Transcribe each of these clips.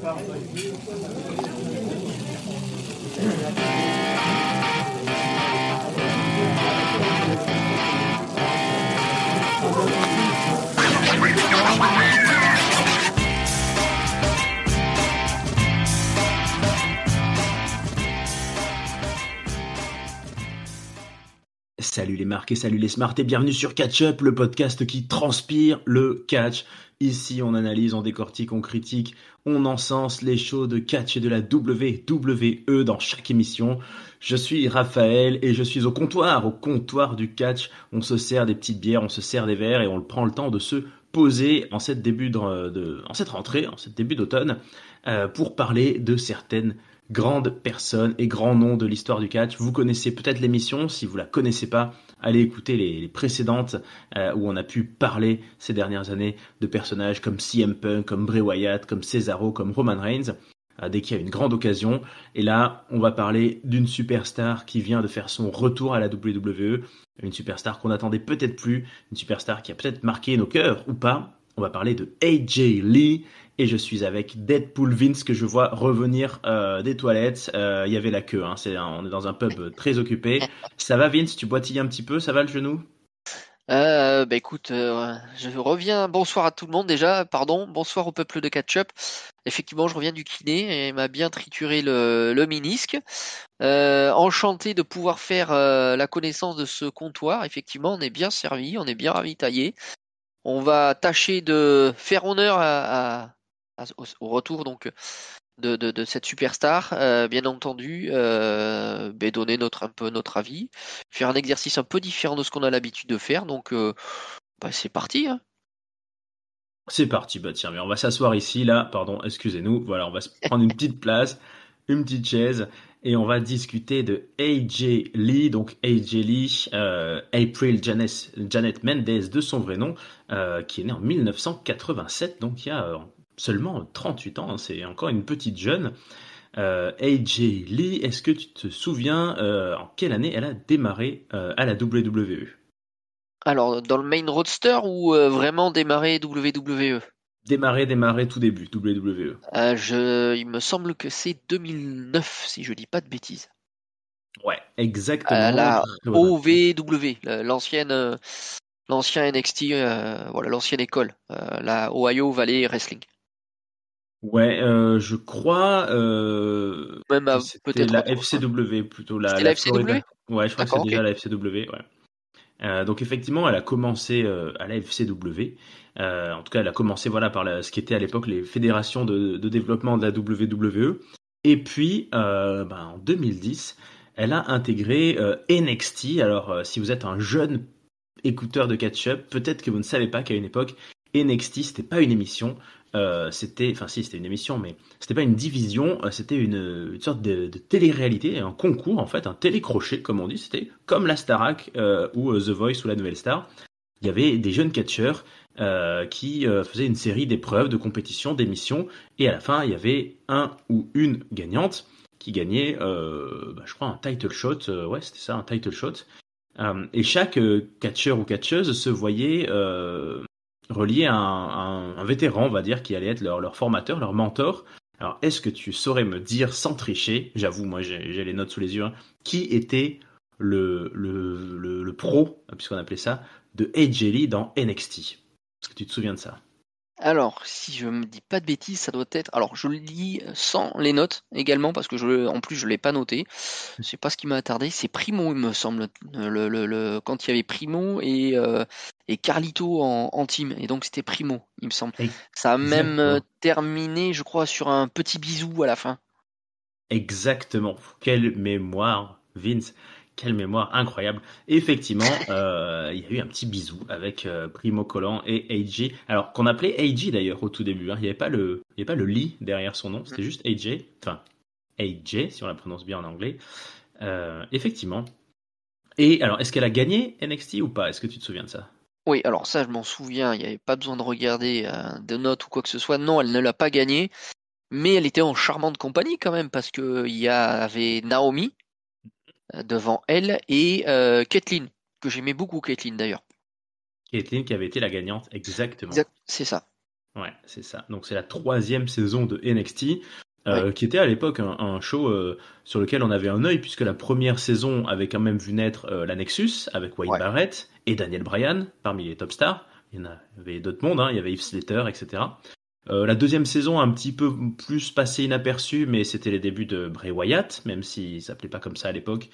Salut les marques et salut les smarts et bienvenue sur Catch Up, le podcast qui transpire le catch. Ici on analyse, on décortique, on critique, on encense les shows de catch et de la WWE dans chaque émission. Je suis Raphaël et je suis au comptoir du catch. On se sert des petites bières, on se sert des verres et on prend le temps de se poser en cette début en cette rentrée, en cette début d'automne, pour parler de certaines grandes personnes et grands noms de l'histoire du catch. Vous connaissez peut-être l'émission, si vous la connaissez pas, allez écouter les précédentes où on a pu parler ces dernières années de personnages comme CM Punk, comme Bray Wyatt, comme Cesaro, comme Roman Reigns, dès qu'il y a une grande occasion. Et là, on va parler d'une superstar qui vient de faire son retour à la WWE, une superstar qu'on n'attendait peut-être plus, une superstar qui a peut-être marqué nos cœurs ou pas. On va parler de AJ Lee. Et je suis avec Deadpool Vince que je vois revenir des toilettes. Il y avait la queue, hein. On est dans un pub très occupé. Ça va Vince, tu boitilles un petit peu, ça va le genou? Écoute, je reviens. Bonsoir à tout le monde déjà, pardon. Bonsoir au peuple de Catch-Up. Effectivement, je reviens du kiné et il m'a bien trituré le ménisque. Enchanté de pouvoir faire la connaissance de ce comptoir. Effectivement, on est bien servi, on est bien ravitaillé. On va tâcher de faire honneur au retour donc de cette superstar, bien entendu, donner un peu notre avis, faire un exercice un peu différent de ce qu'on a l'habitude de faire, donc c'est parti, hein. C'est parti, bah tiens, mais on va s'asseoir ici, là, pardon, excusez-nous. Voilà, on va se prendre une petite place, une petite chaise, et on va discuter de AJ Lee. Donc AJ Lee, April Janet Mendez de son vrai nom, qui est né en 1987, donc il y a seulement 38 ans, hein, c'est encore une petite jeune. AJ Lee, est-ce que tu te souviens en quelle année elle a démarré à la WWE? Alors, dans le main roadster ou vraiment démarrer WWE? Démarrer, tout début, WWE. Il me semble que c'est 2009, si je dis pas de bêtises. Ouais, exactement. La Très bonne info. OVW, l'ancien NXT, voilà, l'ancienne école, la Ohio Valley Wrestling. Ouais, je crois Même que c'était peut-être la trop. FCW plutôt, C'était la la FCW? Florida. Ouais, je crois que c'est D'accord, ok. déjà la FCW. Ouais. Donc effectivement, elle a commencé à la FCW. En tout cas, elle a commencé voilà par ce qui était à l'époque les fédérations de développement de la WWE. Et puis, en 2010, elle a intégré NXT. Alors, si vous êtes un jeune écouteur de catch-up, peut-être que vous ne savez pas qu'à une époque, NXT, c'était pas une émission. C'était une émission, mais c'était pas une division, c'était une sorte de télé-réalité, un concours en fait, un télécrochet comme on dit, c'était comme la Starac ou The Voice ou la Nouvelle Star. Il y avait des jeunes catcheurs qui faisaient une série d'épreuves, de compétitions, d'émissions, et à la fin il y avait un ou une gagnante qui gagnait, je crois un title shot, ouais c'était ça, un title shot. Et chaque catcheur ou catcheuse se voyait relié à un vétéran, on va dire, qui allait être leur formateur, leur mentor. Alors, est-ce que tu saurais me dire, sans tricher, j'avoue, moi j'ai les notes sous les yeux, hein, qui était le pro, puisqu'on appelait ça, de AJ Lee dans NXT? Est-ce que tu te souviens de ça? Alors, si je me dis pas de bêtises, ça doit être. Alors, je le lis sans les notes également parce que en plus je l'ai pas noté. C'est pas ce qui m'a attardé. C'est Primo, il me semble. Quand il y avait Primo et Carlito en team, et donc c'était Primo, il me semble. Ça a même Exactement. terminé, je crois, sur un petit bisou à la fin. Exactement. Quelle mémoire, Vince. Quelle mémoire incroyable. Effectivement, il y a eu un petit bisou avec Primo Collant et AJ. Alors, qu'on appelait AJ d'ailleurs au tout début, hein. Il y avait pas le Lee derrière son nom, c'était juste AJ. Enfin, AJ, si on la prononce bien en anglais. Effectivement. Et alors, est-ce qu'elle a gagné NXT ou pas? Est-ce que tu te souviens de ça? Oui, alors ça, je m'en souviens. Il n'y avait pas besoin de regarder de notes ou quoi que ce soit. Non, elle ne l'a pas gagné. Mais elle était en charmante compagnie quand même, parce que il y avait Naomi devant elle et Kathleen, que j'aimais beaucoup Kathleen d'ailleurs. Caitlyn qui avait été la gagnante, exactement. Exact, c'est ça. Ouais, c'est ça. Donc c'est la 3e saison de NXT, Ouais, qui était à l'époque un show sur lequel on avait un œil, puisque la première saison avait quand même vu naître la Nexus, avec Wade ouais. Barrett et Daniel Bryan, parmi les top stars. Il y avait d'autres mondes, hein, il y avait Heath Slater, etc. La deuxième saison a un petit peu plus passé inaperçue, mais c'était les débuts de Bray Wyatt, même s'il s'appelait pas comme ça à l'époque.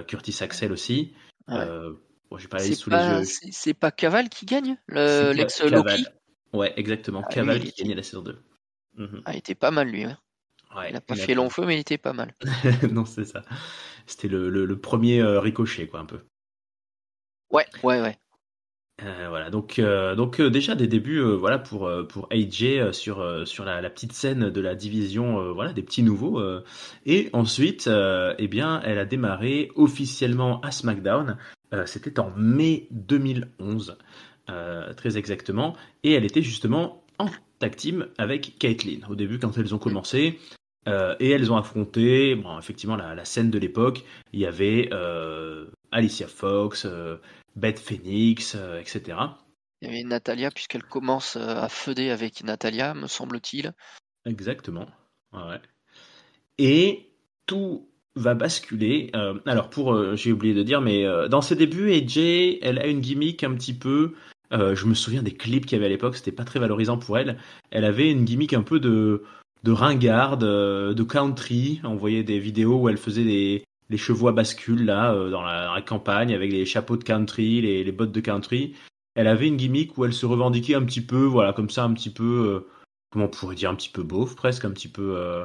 Curtis Axel aussi. Ouais. Bon, j'ai pas la liste sous les yeux. C'est pas Caval qui gagne, C'est l'ex Loki. Caval. Ouais, exactement. Ah, lui, Caval qui gagnait la saison 2. Mhm. il était pas mal lui, hein. Il Ouais, a pas il a fait fait. long feu, mais il était pas mal. Non, c'est ça. C'était le premier ricochet, quoi, un peu. Ouais, ouais, ouais. Voilà, donc déjà des débuts voilà pour AJ sur la petite scène de la division voilà des petits nouveaux et ensuite eh bien elle a démarré officiellement à SmackDown. C'était en mai 2011 très exactement et elle était justement en tag team avec Caitlyn au début quand elles ont Mm. commencé. Et elles ont affronté, bon, effectivement, la scène de l'époque. Il y avait Alicia Fox, Beth Phoenix, etc. Il y avait Natalia, puisqu'elle commence à feuder avec Natalia, me semble-t-il. Exactement. Ouais, ouais. Et tout va basculer. Alors, j'ai oublié de dire, mais dans ses débuts, AJ, elle a une gimmick un petit peu. Je me souviens des clips qu'il y avait à l'époque, c'était pas très valorisant pour elle. Elle avait une gimmick un peu de ringarde, de country. On voyait des vidéos où elle faisait les chevaux à bascule là dans la campagne avec les chapeaux de country, les bottes de country. Elle avait une gimmick où elle se revendiquait un petit peu, voilà, comme ça, un petit peu, comment on pourrait dire, un petit peu beauf, presque, un petit peu,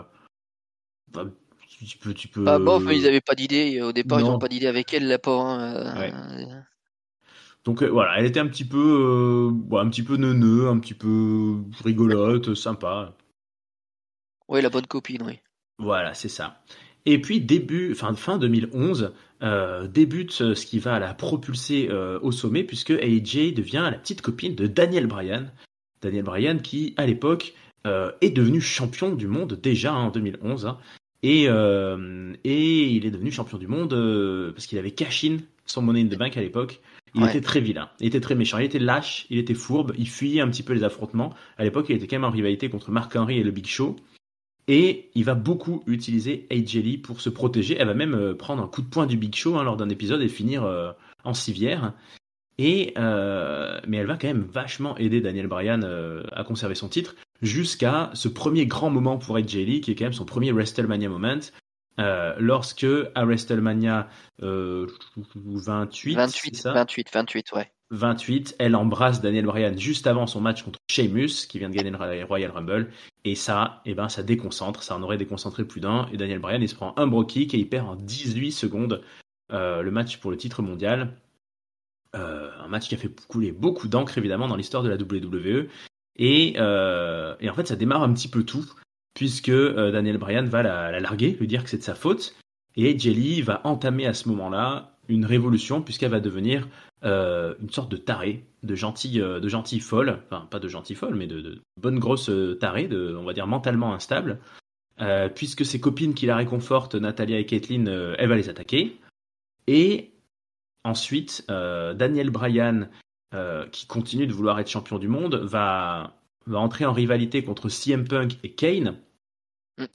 enfin, tu Bah bof, ils peux, avaient pas d'idée. Au départ, ils ont pas non, d'idée avec elle, la pauvre, ouais. hein. Donc voilà, elle était un petit peu, bon, un petit peu neuneu, un petit peu rigolote, sympa. Ouais, la bonne copine, oui. Voilà, c'est ça. Et puis fin 2011, débute ce qui va la propulser au sommet puisque AJ devient la petite copine de Daniel Bryan. Daniel Bryan qui, à l'époque, est devenu champion du monde déjà en 2011. Hein. Et il est devenu champion du monde parce qu'il avait cash-in son Money in the Bank à l'époque. Il Ouais. était très vilain, il était très méchant, il était lâche, il était fourbe, il fuyait un petit peu les affrontements. À l'époque, il était quand même en rivalité contre Mark Henry et le Big Show. Et il va beaucoup utiliser AJ Lee pour se protéger. Elle va même prendre un coup de poing du Big Show hein, lors d'un épisode et finir en civière. Mais elle va quand même vachement aider Daniel Bryan à conserver son titre jusqu'à ce premier grand moment pour AJ Lee qui est quand même son premier WrestleMania moment. Lorsque à WrestleMania 28, c'est 28, ça? 28, 28, ouais. 28, elle embrasse Daniel Bryan juste avant son match contre Sheamus, qui vient de gagner le Royal Rumble. Et ça, eh ben, ça déconcentre, ça en aurait déconcentré plus d'un. Et Daniel Bryan, il se prend un bro kick et il perd en 18 secondes le match pour le titre mondial. Un match qui a fait couler beaucoup d'encre, évidemment, dans l'histoire de la WWE. Et en fait, ça démarre un petit peu tout, puisque Daniel Bryan va la larguer, lui dire que c'est de sa faute. Et Jelly va entamer à ce moment-là une révolution, puisqu'elle va devenir une sorte de tarée, de gentille folle, enfin pas de gentille folle, mais de bonne grosse tarée, on va dire mentalement instable, puisque ses copines qui la réconfortent, Natalia et Caitlyn, elle va les attaquer. Et ensuite, Daniel Bryan, qui continue de vouloir être champion du monde, va entrer en rivalité contre CM Punk et Kane. Mm.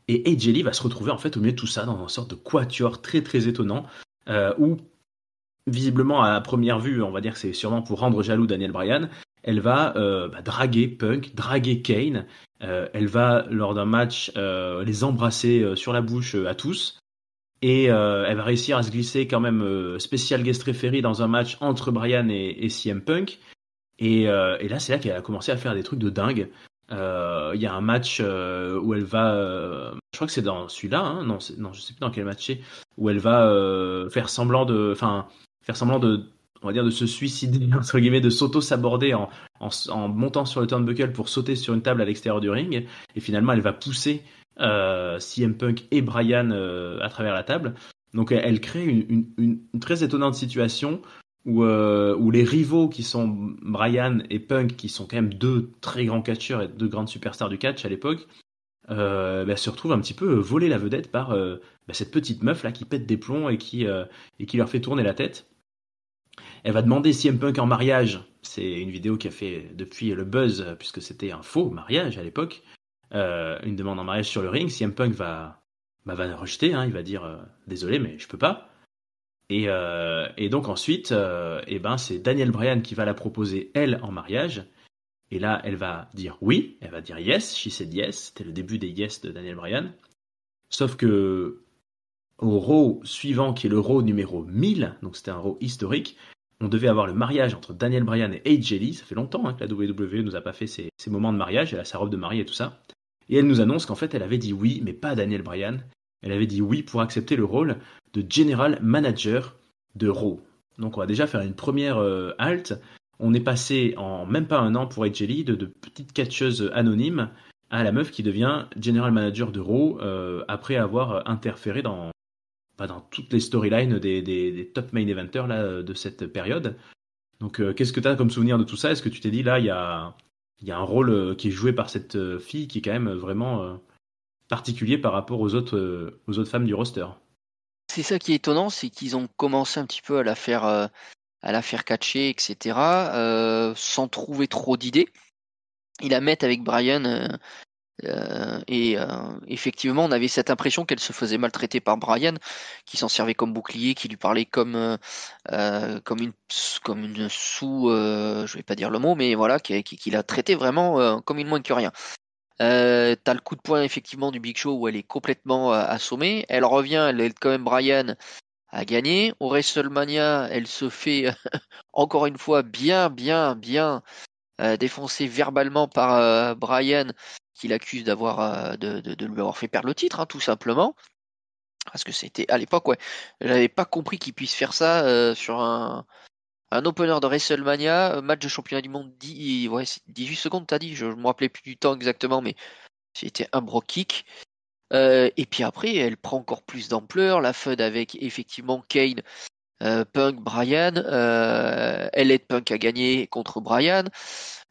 Et AJ Lee va se retrouver en fait au milieu de tout ça dans une sorte de quatuor très très étonnant où visiblement à première vue, on va dire que c'est sûrement pour rendre jaloux Daniel Bryan, elle va draguer Punk, draguer Kane, elle va lors d'un match les embrasser sur la bouche à tous. Et elle va réussir à se glisser quand même spécial guest referee dans un match entre Bryan et CM Punk. Et là, c'est là qu'elle a commencé à faire des trucs de dingue. Il y a un match où elle va, je crois que c'est dans celui-là, hein, non, non, je sais plus dans quel match c'est, où elle va faire semblant de, on va dire, de se suicider entre guillemets, de s'auto-saborder en montant sur le turnbuckle pour sauter sur une table à l'extérieur du ring. Et finalement, elle va pousser CM Punk et Bryan à travers la table. Donc, elle crée une très étonnante situation où les rivaux qui sont Bryan et Punk, qui sont quand même deux très grands catcheurs et deux grandes superstars du catch à l'époque, se retrouvent un petit peu voler la vedette par cette petite meuf là qui pète des plombs et qui leur fait tourner la tête. Elle va demander CM Punk en mariage. C'est une vidéo qui a fait depuis le buzz, puisque c'était un faux mariage à l'époque. Une demande en mariage sur le ring. CM Punk va rejeter, hein, il va dire désolé, mais je peux pas. Et donc ensuite, c'est Daniel Bryan qui va la proposer, elle, en mariage. Et là, elle va dire oui, elle va dire yes, she said yes. C'était le début des yes de Daniel Bryan. Sauf que au Raw suivant, qui est le Raw numéro 1000, donc c'était un Raw historique, on devait avoir le mariage entre Daniel Bryan et AJ Lee. Ça fait longtemps que la WWE nous a pas fait ces moments de mariage, elle a sa robe de mariée et tout ça. Et elle nous annonce qu'en fait, elle avait dit oui, mais pas à Daniel Bryan. Elle avait dit oui pour accepter le rôle de General Manager de Raw. Donc on va déjà faire une première halte. On est passé en même pas un an pour AJ Lee de petite catcheuse anonyme à la meuf qui devient General Manager de Raw après avoir interféré dans toutes les storylines des top main eventers là, de cette période. Donc qu'est-ce que tu as comme souvenir de tout ça? Est-ce que tu t'es dit là, il y a un rôle qui est joué par cette fille qui est quand même vraiment particulier par rapport aux autres femmes du roster? C'est ça qui est étonnant, c'est qu'ils ont commencé un petit peu à la faire catcher, etc., sans trouver trop d'idées. Ils la mettent avec Brian, et effectivement, on avait cette impression qu'elle se faisait maltraiter par Brian, qui s'en servait comme bouclier, qui lui parlait comme une sous, je vais pas dire le mot, mais voilà, qui la traitait vraiment comme une moins que rien. T'as le coup de poing effectivement du Big Show où elle est complètement assommée. Elle revient, elle aide quand même Brian à gagner. Au WrestleMania, elle se fait encore une fois bien défoncé verbalement par Brian, qui l'accuse de lui avoir fait perdre le titre, hein, tout simplement. Parce que c'était à l'époque, ouais, j'avais pas compris qu'il puisse faire ça sur un opener de WrestleMania, match de championnat du monde, 18 secondes, t'as dit, je me rappelais plus du temps exactement, mais c'était un bro kick. Et puis après, elle prend encore plus d'ampleur, la feud avec effectivement Kane, Punk, Brian, elle aide Punk à gagner contre Brian.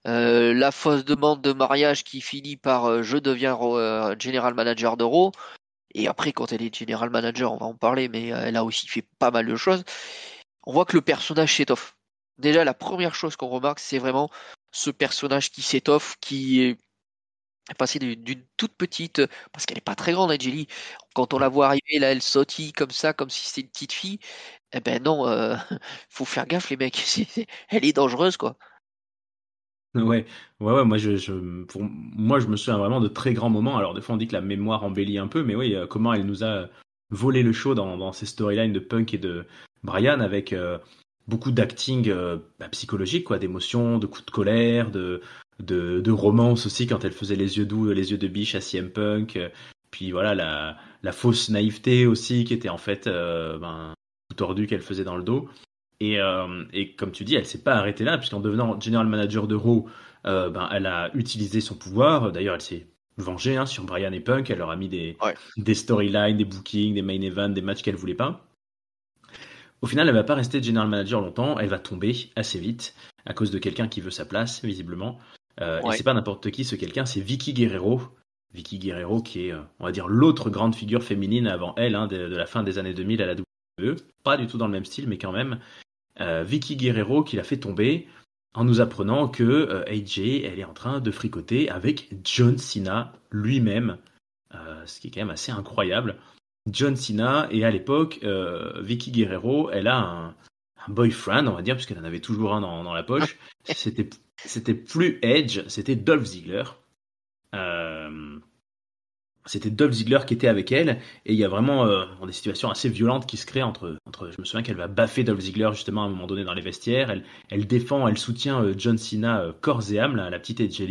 La fausse demande de mariage qui finit par je deviens general manager de Raw. Et après, quand elle est general manager, on va en parler, mais elle a aussi fait pas mal de choses. On voit que le personnage s'étoffe. Déjà, la première chose qu'on remarque, c'est vraiment ce personnage qui s'étoffe, qui est passé d'une toute petite, parce qu'elle est pas très grande, Angeli. Quand on la voit arriver, là, elle sautille comme ça, comme si c'était une petite fille. Eh ben non, faut faire gaffe, les mecs. Elle est dangereuse, quoi. Ouais, ouais, moi pour moi je me souviens vraiment de très grands moments. Alors des fois on dit que la mémoire embellit un peu, mais oui, comment elle nous a volé le show dans ces storylines de Punk et de Brian avec beaucoup d'acting psychologique, quoi, d'émotions, de coups de colère, de romance aussi quand elle faisait les yeux doux, les yeux de biche à CM Punk. Puis voilà la fausse naïveté aussi qui était en fait tout tordu qu'elle faisait dans le dos. Et comme tu dis, elle s'est pas arrêtée là, puisqu'en devenant general manager de Raw, elle a utilisé son pouvoir. D'ailleurs, elle s'est vengée sur Brian et Punk. Elle leur a mis Ouais. des storylines, des bookings, des main events, des matchs qu'elle voulait pas. Au final, elle va pas rester general manager longtemps. Elle va tomber assez vite à cause de quelqu'un qui veut sa place, visiblement. Et Ouais. c'est pas n'importe qui, ce quelqu'un, c'est Vicky Guerrero. Vicky Guerrero, qui est, on va dire, l'autre grande figure féminine avant elle, de la fin des années 2000 à la WWE. Pas du tout dans le même style, mais quand même. Vicky Guerrero qui l'a fait tomber en nous apprenant que AJ, elle est en train de fricoter avec John Cena lui-même, ce qui est quand même assez incroyable. John Cena, et à l'époque, Vicky Guerrero, elle a un boyfriend, on va dire, puisqu'elle en avait toujours un dans la poche. C'était plus Edge, c'était Dolph Ziggler. Euh, C'était Dolph Ziggler qui était avec elle, et il y a vraiment des situations assez violentes qui se créent entre. Je me souviens qu'elle va baffer Dolph Ziggler justement à un moment donné dans les vestiaires. Elle défend, elle soutient John Cena corps et âme, la petite Edge.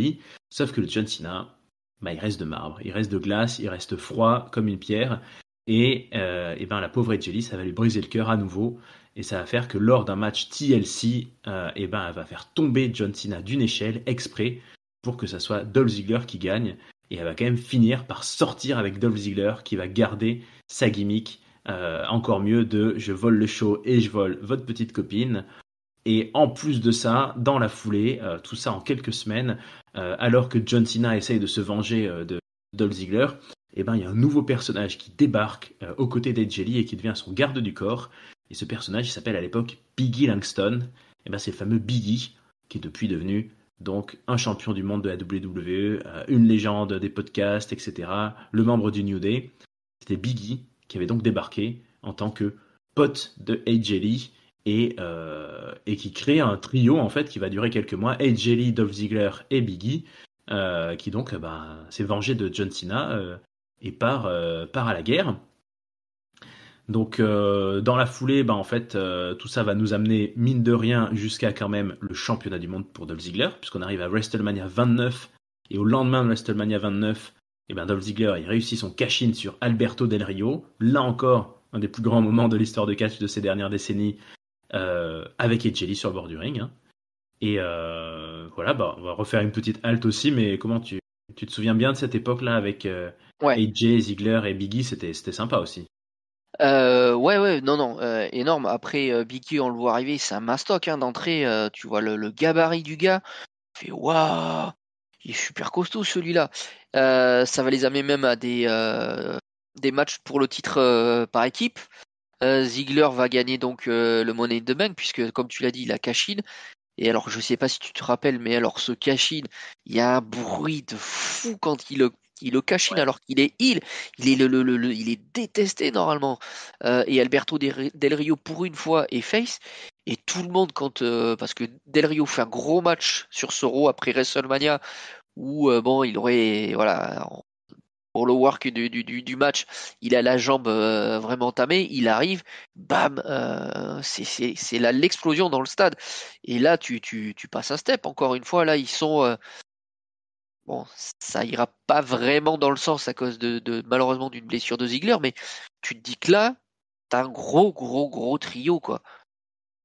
Sauf que le John Cena, il reste de marbre, il reste de glace, il reste froid comme une pierre. Et la pauvre Edge, ça va lui briser le cœur à nouveau. Et ça va faire que lors d'un match TLC, elle va faire tomber John Cena d'une échelle exprès pour que ça soit Dolph Ziggler qui gagne. Et elle va quand même finir par sortir avec Dolph Ziggler qui va garder sa gimmick encore mieux de je vole le show et je vole votre petite copine. Et en plus de ça, dans la foulée, tout ça en quelques semaines, alors que John Cena essaye de se venger de Dolph Ziggler, il y a un nouveau personnage qui débarque aux côtés d'Edge Lee et qui devient son garde du corps. Et ce personnage, il s'appelle à l'époque Biggie Langston. Et ben c'est le fameux Biggie qui est depuis devenu donc un champion du monde de la WWE, une légende des podcasts, etc. Le membre du New Day. C'était Biggie qui avait donc débarqué en tant que pote de AJ Lee et qui crée un trio en fait qui va durer quelques mois. AJ Lee, Dolph Ziggler et Biggie, qui donc s'est vengé de John Cena et part à la guerre. Donc dans la foulée, en fait, tout ça va nous amener mine de rien jusqu'à quand même le championnat du monde pour Dolph Ziggler, puisqu'on arrive à WrestleMania 29 et au lendemain de WrestleMania 29, Dolph Ziggler il réussit son cash-in sur Alberto Del Rio. Là encore, un des plus grands moments de l'histoire de catch de ces dernières décennies, avec AJ Lee sur le bord du ring. Hein. Et voilà, on va refaire une petite halte aussi, mais comment tu te souviens bien de cette époque-là avec Ouais. AJ, Ziggler et Biggie, c'était sympa aussi. Ouais, non, non, énorme. Après, Biggie, on le voit arriver, c'est un mastoc hein, d'entrée. Tu vois le gabarit du gars. Tu fais waouh, il est super costaud celui-là. Ça va les amener même à des matchs pour le titre par équipe. Ziggler va gagner donc le Money in the Bank puisque, comme tu l'as dit, il a cash-in. Et alors, je sais pas si tu te rappelles, mais alors ce cash-in, il y a un bruit de fou quand il le cash-in alors qu'il est heal. Il est détesté normalement. Et Alberto Del Rio, pour une fois, est face. Et tout le monde, parce que Del Rio fait un gros match sur ce Raw après WrestleMania, où bon, il aurait, voilà, pour le work du match, il a la jambe vraiment entamée, il arrive, bam, c'est là l'explosion dans le stade. Et là, tu passes un step. Encore une fois, là, ils sont bon, ça ira pas vraiment dans le sens à cause malheureusement d'une blessure de Ziggler, mais tu te dis que là, t'as un gros trio quoi.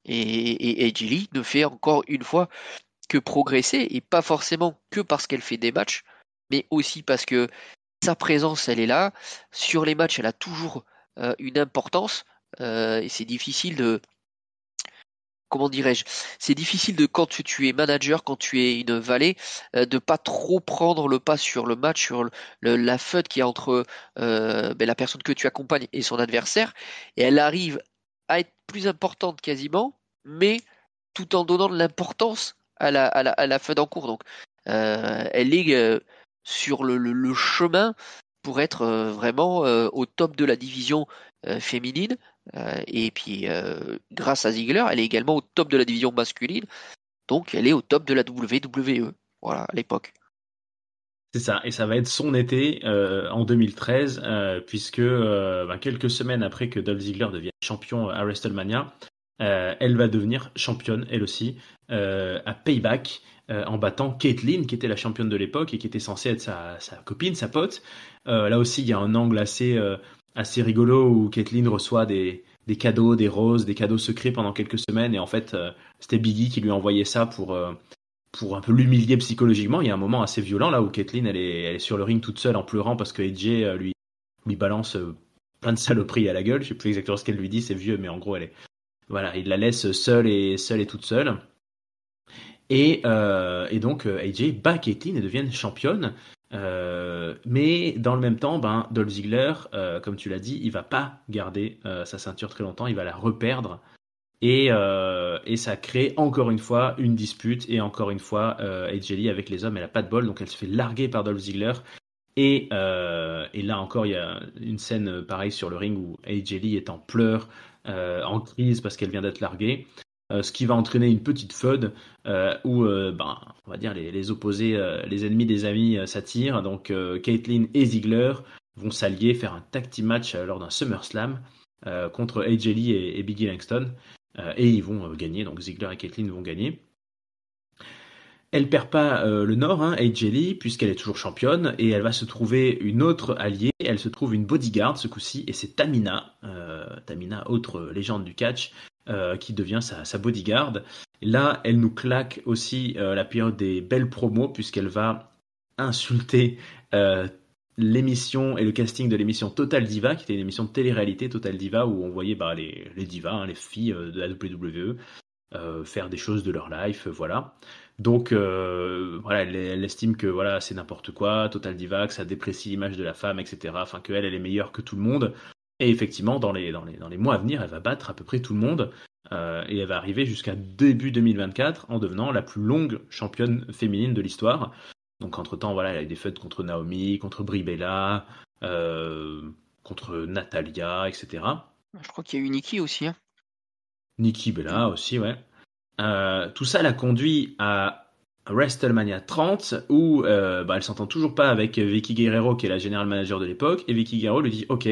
Et Edgy Lee ne fait encore une fois que progresser et pas forcément que parce qu'elle fait des matchs, mais aussi parce que sa présence, elle est là. Sur les matchs, elle a toujours une importance. Et c'est difficile de, comment dirais-je, c'est difficile de quand tu es manager, quand tu es une vallée, de pas trop prendre le pas sur le match, sur la feud qu'il y a entre la personne que tu accompagnes et son adversaire. Et elle arrive à être plus importante quasiment, mais tout en donnant de l'importance à la feud en cours. Donc, elle est sur le chemin pour être vraiment au top de la division féminine. Et puis, grâce à Ziggler, elle est également au top de la division masculine. Donc, elle est au top de la WWE. Voilà, à l'époque. C'est ça, et ça va être son été en 2013, puisque quelques semaines après que Dolph Ziggler devienne champion à WrestleMania, elle va devenir championne, elle aussi, à Payback, en battant Caitlyn, qui était la championne de l'époque et qui était censée être sa copine, sa pote. Là aussi, il y a un angle assez rigolo où Caitlyn reçoit des cadeaux, des roses, des cadeaux secrets pendant quelques semaines, et en fait, c'était Biggie qui lui a envoyé ça pour un peu l'humilier psychologiquement. Il y a un moment assez violent là où Caitlyn elle est sur le ring toute seule en pleurant parce que AJ lui balance plein de saloperies à la gueule. Je sais plus exactement ce qu'elle lui dit, c'est vieux, mais en gros voilà, il la laisse seule et toute seule. Et donc AJ bat Caitlyn et devient championne. Mais dans le même temps, Dolph Ziggler, comme tu l'as dit, il va pas garder sa ceinture très longtemps, il va la reperdre. Et ça crée encore une fois une dispute et encore une fois AJ Lee avec les hommes, elle a pas de bol, donc elle se fait larguer par Dolph Ziggler. Et là encore, il y a une scène pareille sur le ring où AJ Lee est en pleurs, en crise parce qu'elle vient d'être larguée. Ce qui va entraîner une petite feud où, on va dire, les opposés, les ennemis des amis s'attirent. Donc Caitlyn et Ziggler vont s'allier, faire un tag team match lors d'un SummerSlam contre AJ Lee et Biggie Langston. Et ils vont gagner, donc Ziggler et Caitlyn vont gagner. Elle perd pas le nord, hein, AJ Lee, puisqu'elle est toujours championne, et elle va se trouver une autre alliée. Elle se trouve une bodyguard ce coup-ci, et c'est Tamina, Tamina, autre légende du catch, qui devient sa bodyguard. Et là, elle nous claque aussi la période des belles promos, puisqu'elle va insulter l'émission et le casting de l'émission Total Diva, qui était une émission de télé-réalité Total Diva, où on voyait les divas, hein, les filles de la WWE, faire des choses de leur life, voilà. Donc voilà, elle estime que voilà, c'est n'importe quoi, Total Diva, que ça déprécie l'image de la femme, etc. Enfin, qu'elle, elle est meilleure que tout le monde. Et effectivement, dans les mois à venir, elle va battre à peu près tout le monde. Et elle va arriver jusqu'à début 2024 en devenant la plus longue championne féminine de l'histoire. Donc entre-temps, voilà, elle a eu des feuds contre Naomi, contre Brie Bella, contre Natalia, etc. Je crois qu'il y a eu Nikki aussi. Hein. Nikki Bella aussi, ouais. Tout ça l'a conduit à WrestleMania 30 où elle s'entend toujours pas avec Vicky Guerrero qui est la general manager de l'époque et Vicky Guerrero lui dit ok,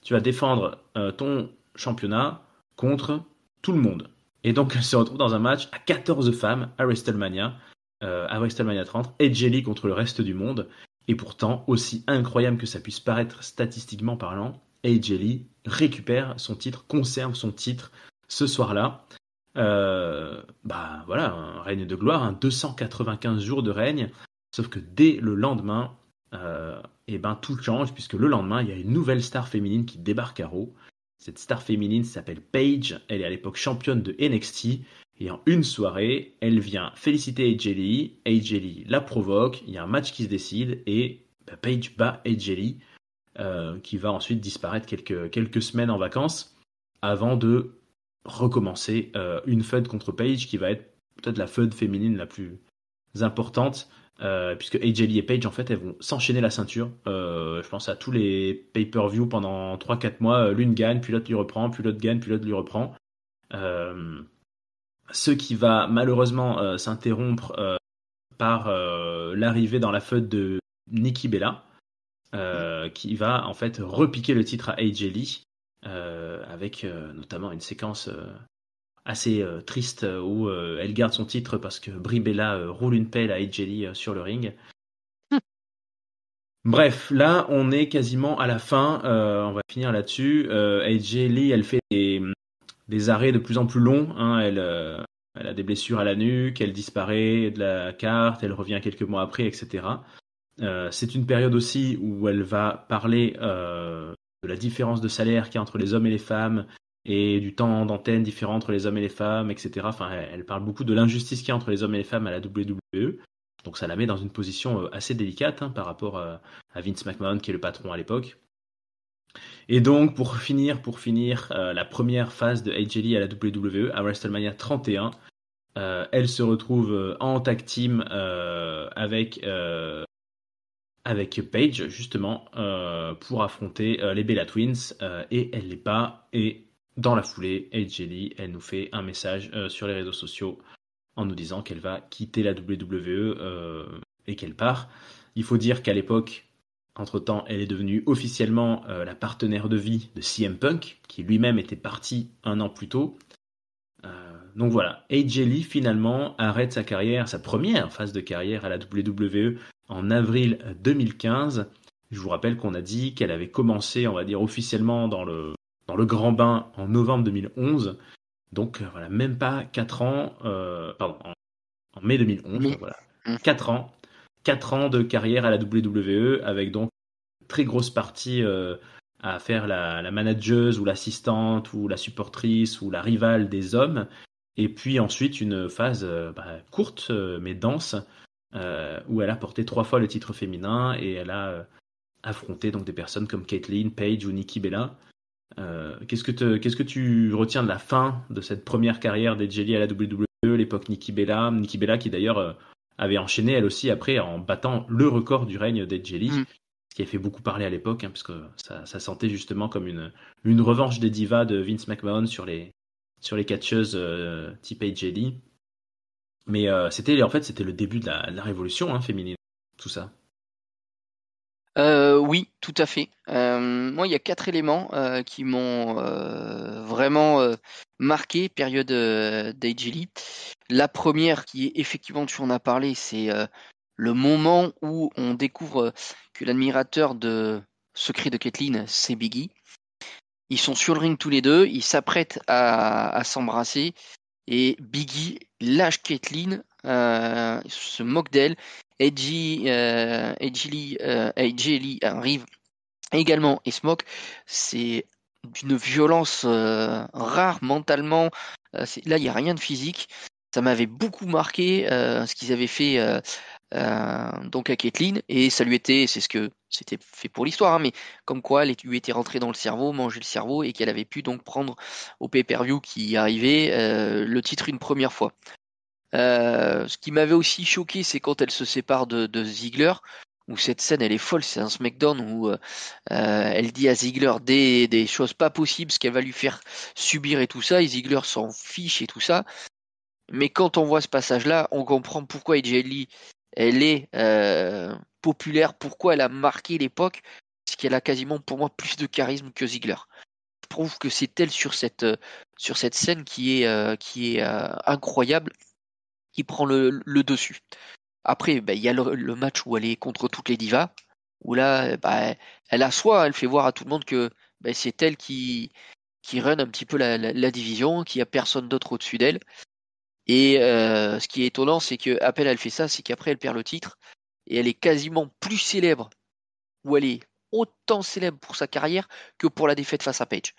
tu vas défendre ton championnat contre tout le monde. Et donc elle se retrouve dans un match à 14 femmes à WrestleMania 30, et Jelly contre le reste du monde. Et pourtant, aussi incroyable que ça puisse paraître statistiquement parlant, AJ Lee récupère son titre, conserve son titre ce soir-là. Voilà, un règne de gloire, 295 jours de règne, sauf que dès le lendemain, tout change, puisque le lendemain, il y a une nouvelle star féminine qui débarque à Raw. Cette star féminine s'appelle Paige, elle est à l'époque championne de NXT, et en une soirée, elle vient féliciter AJ Lee la provoque, il y a un match qui se décide, et Paige bat AJ Lee, qui va ensuite disparaître quelques semaines en vacances, avant de recommencer une feud contre Paige qui va être peut-être la feud féminine la plus importante, puisque AJ Lee et Paige en fait elles vont s'enchaîner la ceinture. Je pense à tous les pay-per-view pendant 3-4 mois, l'une gagne, puis l'autre lui reprend, puis l'autre gagne, puis l'autre lui reprend. Ce qui va malheureusement s'interrompre par l'arrivée dans la feud de Nikki Bella, qui va en fait repiquer le titre à AJ Lee, avec notamment une séquence assez triste où elle garde son titre parce que Brie Bella roule une pelle à AJ Lee sur le ring. Bref, là on est quasiment à la fin, on va finir là-dessus. AJ Lee, elle fait des arrêts de plus en plus longs, hein. Elle a des blessures à la nuque, elle disparaît de la carte, elle revient quelques mois après, etc. C'est une période aussi où elle va parler de la différence de salaire qu'il y a entre les hommes et les femmes, et du temps d'antenne différent entre les hommes et les femmes, etc. Enfin, elle parle beaucoup de l'injustice qu'il y a entre les hommes et les femmes à la WWE. Donc ça la met dans une position assez délicate, hein, par rapport à Vince McMahon, qui est le patron à l'époque. Et donc, pour finir la première phase de AJ Lee à la WWE, à WrestleMania 31, elle se retrouve en tag team avec Paige, justement, pour affronter les Bella Twins, et elle les bat. Et dans la foulée, AJ Lee, elle nous fait un message sur les réseaux sociaux en nous disant qu'elle va quitter la WWE et qu'elle part. Il faut dire qu'à l'époque, entre-temps, elle est devenue officiellement la partenaire de vie de CM Punk, qui lui-même était parti un an plus tôt. Donc voilà, AJ Lee finalement arrête sa carrière, sa première phase de carrière à la WWE en avril 2015. Je vous rappelle qu'on a dit qu'elle avait commencé, on va dire, officiellement dans le grand bain en novembre 2011. Donc voilà, même pas 4 ans, en mai 2011, voilà. 4 ans. 4 ans de carrière à la WWE, avec donc une très grosse partie à faire la manageuse ou l'assistante ou la supportrice ou la rivale des hommes. Et puis ensuite une phase courte mais dense, où elle a porté 3 fois le titre féminin et elle a affronté donc des personnes comme Caitlyn, Paige ou Nikki Bella. Qu'est-ce que tu retiens de la fin de cette première carrière d'AJ Lee à la WWE, l'époque Nikki Bella qui d'ailleurs avait enchaîné elle aussi après en battant le record du règne d'AJ Lee, ce qui a fait beaucoup parler à l'époque, hein, parce que ça sentait justement comme une revanche des divas de Vince McMahon sur les catcheuses type AJ Lee. Mais c'était le début de la révolution, hein, féminine, tout ça. Oui, tout à fait. Moi, il y a 4 éléments qui m'ont vraiment marqué, période d'AJ Lee. La première, qui est effectivement, tu en as parlé, c'est le moment où on découvre que l'admirateur secret de Caitlyn, c'est Biggie. Ils sont sur le ring tous les deux, ils s'apprêtent à s'embrasser, et Biggie lâche Caitlyn, se moque d'elle. AJ Lee arrive également et se moque. C'est d'une violence rare mentalement. Là, il n'y a rien de physique. Ça m'avait beaucoup marqué ce qu'ils avaient fait donc à Caitlyn, et ça lui était, c'est ce que c'était fait pour l'histoire, hein, mais comme quoi elle lui était rentrée dans le cerveau, manger le cerveau, et qu'elle avait pu donc prendre au pay-per-view qui arrivait le titre une première fois. Ce qui m'avait aussi choqué, c'est quand elle se sépare de Ziggler, où cette scène elle est folle, c'est un SmackDown où elle dit à Ziggler des choses pas possibles, ce qu'elle va lui faire subir et tout ça, et Ziggler s'en fiche et tout ça. Mais quand on voit ce passage-là, on comprend pourquoi AJ Lee, elle est populaire, pourquoi elle a marqué l'époque, parce qu'elle a quasiment pour moi plus de charisme que Ziggler. Je trouve que c'est elle sur cette scène qui est incroyable, qui prend le dessus. Après, bah, il y a le match où elle est contre toutes les divas, où là, bah, elle assoit, elle fait voir à tout le monde que bah, c'est elle qui run un petit peu la division, qu'il n'y a personne d'autre au-dessus d'elle. Et ce qui est étonnant, c'est que Appel elle fait ça, c'est qu'après elle perd le titre et elle est quasiment plus célèbre, ou elle est autant célèbre pour sa carrière que pour la défaite face à Page.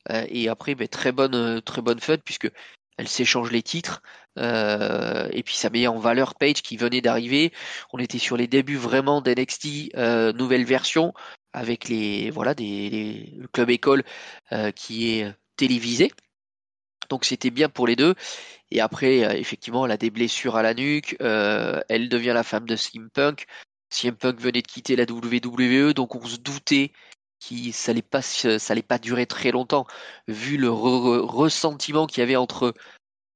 Et après, ben, très bonne fun puisque elle s'échange les titres et puis ça met en valeur Page qui venait d'arriver. On était sur les débuts vraiment d'NXT nouvelle version avec le club école qui est télévisé. Donc c'était bien pour les deux. Et après, effectivement, elle a des blessures à la nuque. Elle devient la femme de CM Punk. CM Punk venait de quitter la WWE, donc on se doutait que ça allait pas durer très longtemps, vu le ressentiment qu'il y avait entre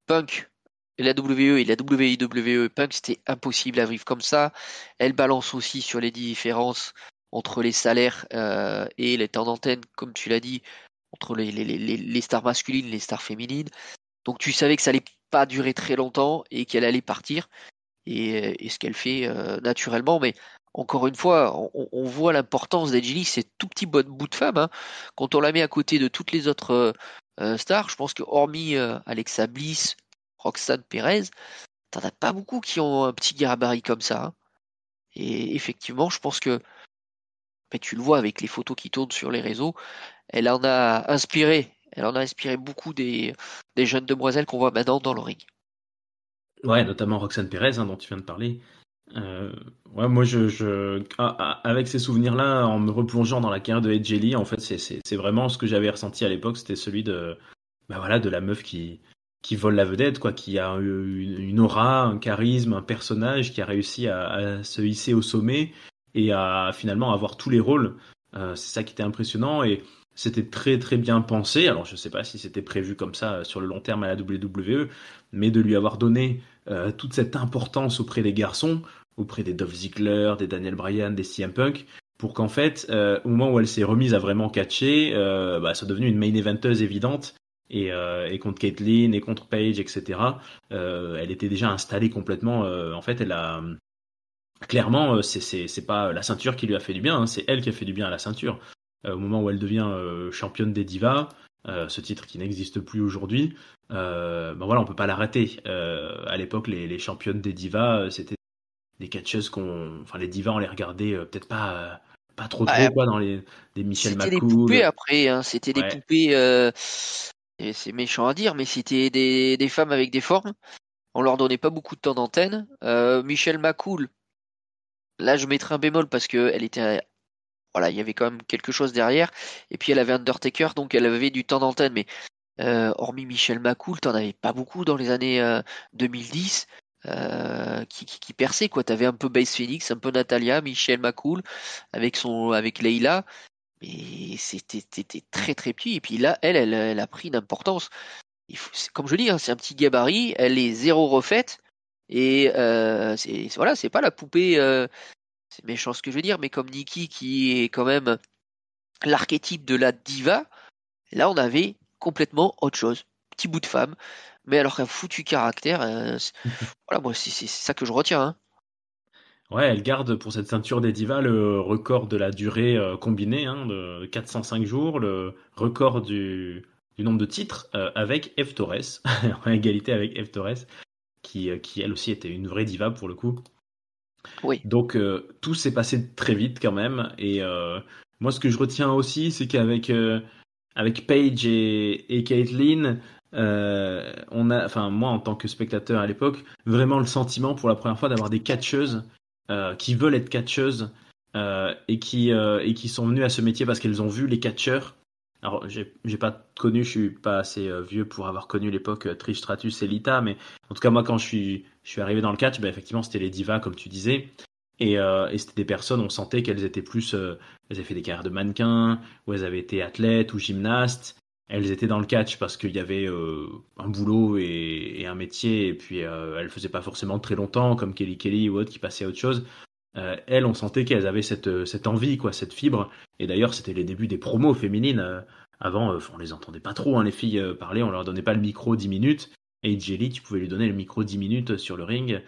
Punk et la WWE et la WWE. Punk, c'était impossible à vivre comme ça. Elle balance aussi sur les différences entre les salaires et les temps d'antenne, comme tu l'as dit, entre les stars masculines et les stars féminines. Donc tu savais que ça allait pas durer très longtemps et qu'elle allait partir et ce qu'elle fait naturellement. Mais encore une fois, on voit l'importance d'Edgely, c'est tout petit bout de femme. Hein. Quand on la met à côté de toutes les autres stars, je pense que hormis Alexa Bliss, Roxanne Perez, t'en as pas beaucoup qui ont un petit gabarit comme ça. Hein. Et effectivement, je pense que ben, tu le vois avec les photos qui tournent sur les réseaux, elle en a inspiré. Elle en a inspiré beaucoup des jeunes demoiselles qu'on voit maintenant dans le ring. Ouais, notamment Roxane Perez, hein, dont tu viens de parler. Euh, ouais, moi, avec ces souvenirs-là, en me replongeant dans la carrière de AJ Lee, en fait, c'est vraiment ce que j'avais ressenti à l'époque. C'était celui bah voilà, de la meuf qui vole la vedette, quoi, qui a une aura, un charisme, un personnage, qui a réussi à se hisser au sommet et à finalement avoir tous les rôles. C'est ça qui était impressionnant et c'était très très bien pensé. Alors je sais pas si c'était prévu comme ça sur le long terme à la WWE, mais de lui avoir donné toute cette importance auprès des garçons, auprès des Dolph Ziggler, des Daniel Bryan, des CM Punk, pour qu'en fait, au moment où elle s'est remise à vraiment catcher, bah, c'est devenu une main eventeuse évidente. Et contre Caitlyn et contre Paige, etc. Elle était déjà installée complètement. En fait, elle a clairement, c'est pas la ceinture qui lui a fait du bien, hein, c'est elle qui a fait du bien à la ceinture. Au moment où elle devient championne des divas, ce titre qui n'existe plus aujourd'hui, ben voilà, on peut pas l'arrêter. À l'époque, les championnes des divas, c'était des catcheuses enfin les divas, on les regardait peut-être pas trop Ouais, quoi dans des Michelle c'était des poupées McCool. après, hein. C'était des Ouais. poupées, et c'est méchant à dire, mais c'était des femmes avec des formes. On leur donnait pas beaucoup de temps d'antenne. Michelle McCool, là je mettrais un bémol parce que elle était, voilà, il y avait quand même quelque chose derrière. Et puis elle avait Undertaker, donc elle avait du temps d'antenne. Mais hormis Michelle McCool, t'en avais pas beaucoup dans les années 2010 qui perçaient quoi. T'avais un peu Base Phoenix, un peu Natalia, Michelle McCool avec Leila. Mais c'était très très petit. Et puis là, elle a pris d'importance. Comme je dis, hein, c'est un petit gabarit. Elle est zéro refaite. Et voilà, c'est pas la poupée. C'est méchant ce que je veux dire, mais comme Nikki qui est quand même l'archétype de la diva. Là, on avait complètement autre chose. Petit bout de femme, mais alors qu'un foutu caractère. Voilà, moi, c'est ça que je retiens. Hein. Ouais, elle garde pour cette ceinture des divas le record de la durée combinée, hein, de 405 jours, le record du nombre de titres avec Eve Torres, en égalité avec Eve Torres, qui elle aussi était une vraie diva pour le coup. Oui. Donc tout s'est passé très vite quand même. Et moi, ce que je retiens aussi, c'est qu'avec avec Paige et Caitlyn, moi en tant que spectateur à l'époque, vraiment le sentiment pour la première fois d'avoir des catcheuses qui veulent être catcheuses et qui sont venues à ce métier parce qu'elles ont vu les catcheurs. Alors j'ai pas connu, je suis pas assez vieux pour avoir connu l'époque Trish Stratus et Lita, mais en tout cas moi quand je suis arrivé dans le catch, bah, effectivement c'était les divas comme tu disais. Et c'était des personnes, on sentait qu'elles étaient plus, elles avaient fait des carrières de mannequins, ou elles avaient été athlètes ou gymnastes. Elles étaient dans le catch parce qu'il y avait un boulot et un métier, et puis elles faisaient pas forcément très longtemps, comme Kelly Kelly ou autre qui passaient à autre chose. Elles, on sentait qu'elles avaient cette envie, quoi, cette fibre. Et d'ailleurs, c'était les débuts des promos féminines. Avant, on les entendait pas trop, hein, les filles parler, on leur donnait pas le micro 10 minutes. Et Jelly, tu pouvais lui donner le micro 10 minutes sur le ring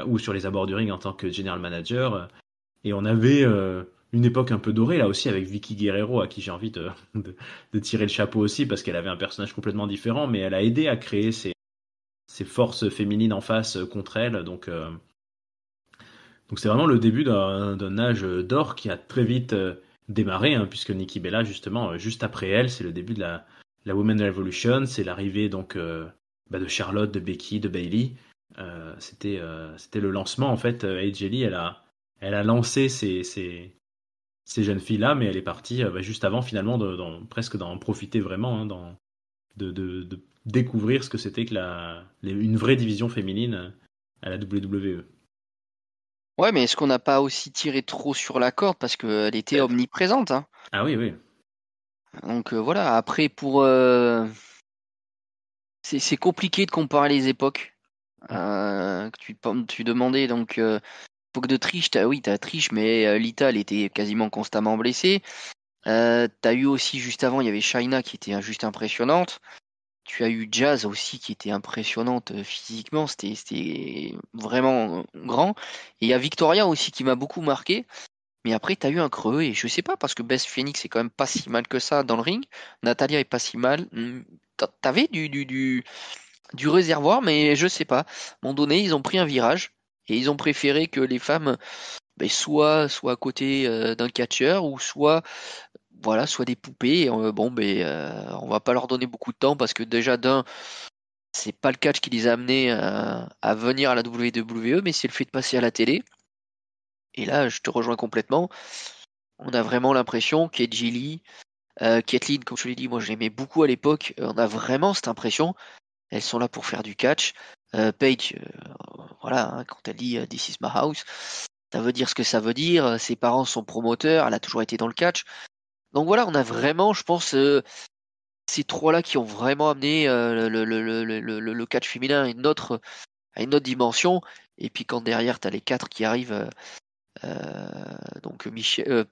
ou sur les abords du ring en tant que general manager. Et on avait une époque un peu dorée là aussi avec Vicky Guerrero à qui j'ai envie de tirer le chapeau aussi parce qu'elle avait un personnage complètement différent, mais elle a aidé à créer ces forces féminines en face contre elle. Donc c'est vraiment le début d'un âge d'or qui a très vite démarré, hein, puisque Nikki Bella, justement, juste après elle, c'est le début de la Women's Revolution, c'est l'arrivée donc de Charlotte, de Becky, de Bayley. C'était le lancement, en fait. AJ Lee, elle a lancé ces jeunes filles-là, mais elle est partie juste avant, finalement, presque d'en profiter vraiment, hein, de découvrir ce que c'était que une vraie division féminine à la WWE. Ouais, mais est-ce qu'on n'a pas aussi tiré trop sur la corde parce qu'elle était omniprésente, hein? Ah oui, oui. Donc voilà, après c'est compliqué de comparer les époques. Tu demandais donc époque de Trish, t'as Trish, mais Lita elle était quasiment constamment blessée. T'as eu aussi juste avant, il y avait Shaina qui était juste impressionnante. Tu as eu Jazz aussi qui était impressionnante physiquement, c'était vraiment grand. Et il y a Victoria aussi qui m'a beaucoup marqué. Mais après, t'as eu un creux et je sais pas parce que Beth Phoenix est quand même pas si mal que ça dans le ring. Natalia est pas si mal. T'avais du réservoir, mais je sais pas. À un moment donné, ils ont pris un virage et ils ont préféré que les femmes soient à côté d'un catcheur ou soit des poupées. On va pas leur donner beaucoup de temps parce que déjà c'est pas le catch qui les a amenés à venir à la WWE, mais c'est le fait de passer à la télé. Et là, je te rejoins complètement. On a vraiment l'impression qu'Edgy Lee, Kathleen, comme je l'ai dit, moi je l'aimais beaucoup à l'époque. On a vraiment cette impression. Elles sont là pour faire du catch. Paige, voilà, hein, quand elle dit This is my house, ça veut dire ce que ça veut dire. Ses parents sont promoteurs, elle a toujours été dans le catch. Donc voilà, on a vraiment, je pense, ces trois-là qui ont vraiment amené le catch féminin à une autre dimension. Et puis quand derrière, tu as les quatre qui arrivent, donc Michel,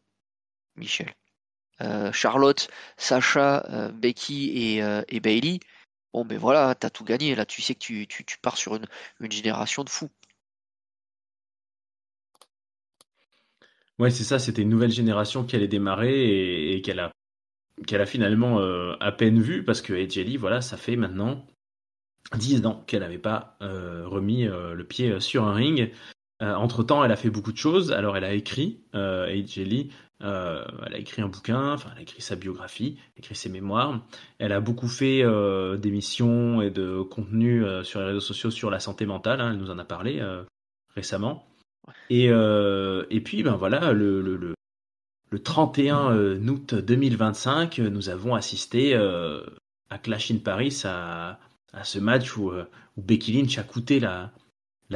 Charlotte, Sacha, Becky et Bailey. Bon, ben voilà, t'as tout gagné. Là, tu sais que tu pars sur une génération de fous. Ouais, c'est ça, c'était une nouvelle génération qui allait démarrer et qu'elle a finalement à peine vue parce que Edge Lee, voilà, ça fait maintenant 10 ans qu'elle n'avait pas remis le pied sur un ring. Entre-temps, elle a fait beaucoup de choses. Alors, elle a écrit, Edge Lee, elle a écrit un bouquin, enfin, elle a écrit sa biographie, écrit ses mémoires. Elle a beaucoup fait d'émissions et de contenu sur les réseaux sociaux sur la santé mentale, hein, elle nous en a parlé récemment. Et puis, ben voilà, le 31 août 2025, nous avons assisté à Clash in Paris à ce match où Becky Lynch a coûté la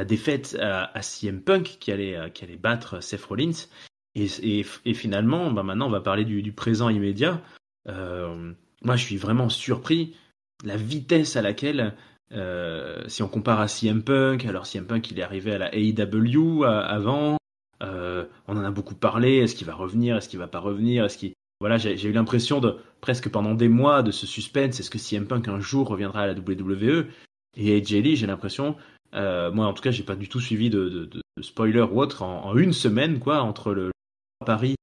défaite à CM Punk qui allait battre Seth Rollins. Et finalement, bah maintenant, on va parler du présent immédiat. Moi, je suis vraiment surpris la vitesse à laquelle, si on compare à CM Punk, alors CM Punk, il est arrivé à la AEW avant. On en a beaucoup parlé. Est-ce qu'il va revenir? Est-ce qu'il va pas revenir? Voilà, j'ai eu l'impression de presque pendant des mois de ce suspense. Est-ce que CM Punk un jour reviendra à la WWE? Et AJ Lee, j'ai l'impression, moi en tout cas, j'ai pas du tout suivi de spoiler ou autre en une semaine, quoi, entre le Paris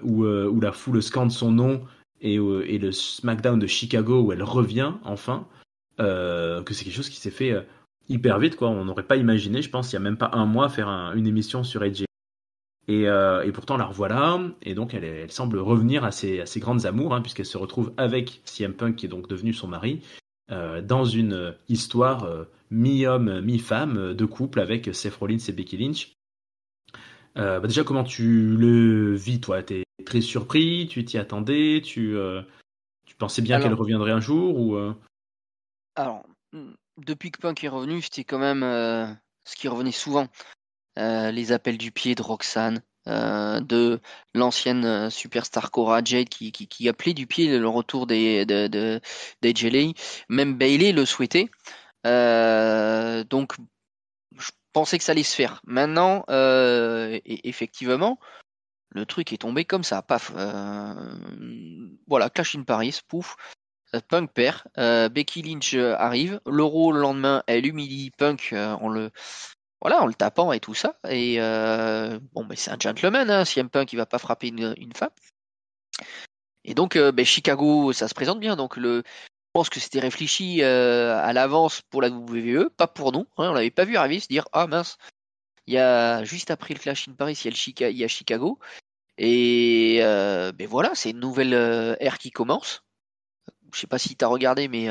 où la foule scande son nom et le SmackDown de Chicago où elle revient enfin, que c'est quelque chose qui s'est fait hyper vite, quoi. On n'aurait pas imaginé, je pense, il y a même pas un mois, faire une émission sur AJ. Et pourtant, la revoilà. Et donc, elle semble revenir à ses grandes amours, hein, puisqu'elle se retrouve avec CM Punk, qui est donc devenu son mari. dans une histoire mi-homme, mi-femme, de couple avec Seth Rollins et Becky Lynch. Déjà, comment tu le vis, toi? T'es très surpris? Tu t'y attendais? Tu pensais bien qu'elle Alors, reviendrait un jour ou alors, depuis que Punk est revenu, c'était quand même ce qui revenait souvent. Les appels du pied de Roxanne, de l'ancienne superstar Cora Jade qui appelait du pied le retour des Lee. Même Bailey le souhaitait. Donc, je pensais que ça allait se faire. Maintenant, effectivement, le truc est tombé comme ça, paf. Voilà, Clash in Paris, pouf. Punk perd, Becky Lynch arrive, l'Euro le lendemain, elle humilie Punk en le tapant et tout ça. Et bon, mais c'est un gentleman, hein, CM Punk il va pas frapper une femme. Et donc Chicago, ça se présente bien. Donc je pense que c'était réfléchi à l'avance pour la WWE, pas pour nous. Hein, on l'avait pas vu arriver, se dire ah mince, il y a juste après le Clash in Paris, il y a Chicago. Et voilà, c'est une nouvelle ère qui commence. Je sais pas si tu as regardé, mais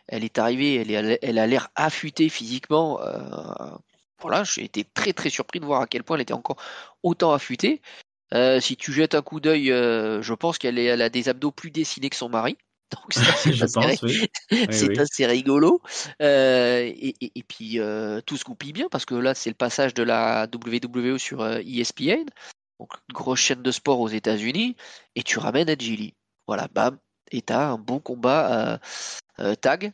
elle est arrivée, elle a l'air affûtée physiquement. Voilà, j'ai été très très surpris de voir à quel point elle était encore autant affûtée. Si tu jettes un coup d'œil, je pense elle a des abdos plus dessinés que son mari. Donc ça, je pense, oui. Oui, c'est oui. assez rigolo. Et puis tout se goupille bien parce que là, c'est le passage de la WWE sur ESPN, donc une grosse chaîne de sport aux États-Unis, et tu ramènes Edgy Lee. Voilà, bam, et t'as un bon combat tag.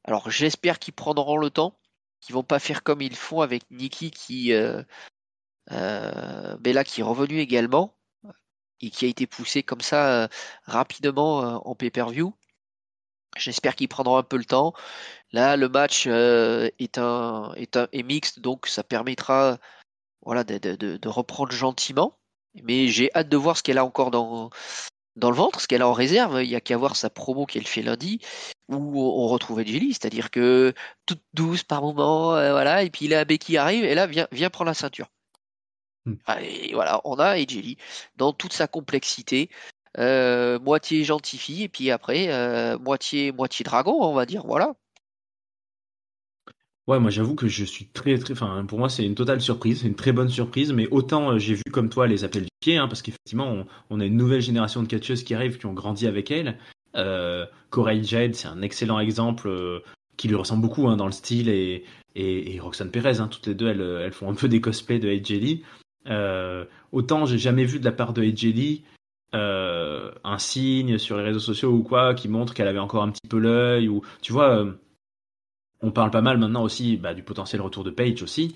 Alors j'espère qu'ils prendront le temps, qu'ils vont pas faire comme ils font avec Nikki Bella qui est revenue également et qui a été poussée comme ça rapidement en pay-per-view. J'espère qu'ils prendront un peu le temps. Là, le match est mixte, donc ça permettra voilà, de reprendre gentiment. Mais j'ai hâte de voir ce qu'elle a encore dans le ventre, ce qu'elle a en réserve. Il y a qu'à voir sa promo qu'elle fait lundi, où on retrouve Edgely, c'est-à-dire que toute douce par moment, voilà, et puis là, Becky arrive, et là, viens prendre la ceinture. Hmm. Et voilà, on a Edgely dans toute sa complexité, moitié gentille fille, et puis après, moitié dragon, on va dire, voilà. Ouais, moi j'avoue que je suis enfin pour moi c'est une totale surprise, c'est une très bonne surprise, mais autant j'ai vu comme toi les appels du pied, hein, parce qu'effectivement on a une nouvelle génération de catcheuses qui arrivent, qui ont grandi avec elle. Corey Jade, c'est un excellent exemple qui lui ressemble beaucoup hein, dans le style et Roxanne Perez, hein, toutes les deux elles font un peu des cosplays de AJ Lee. Autant j'ai jamais vu de la part de AJ Lee un signe sur les réseaux sociaux ou quoi qui montre qu'elle avait encore un petit peu l'œil ou tu vois. On parle pas mal maintenant aussi du potentiel retour de Page aussi.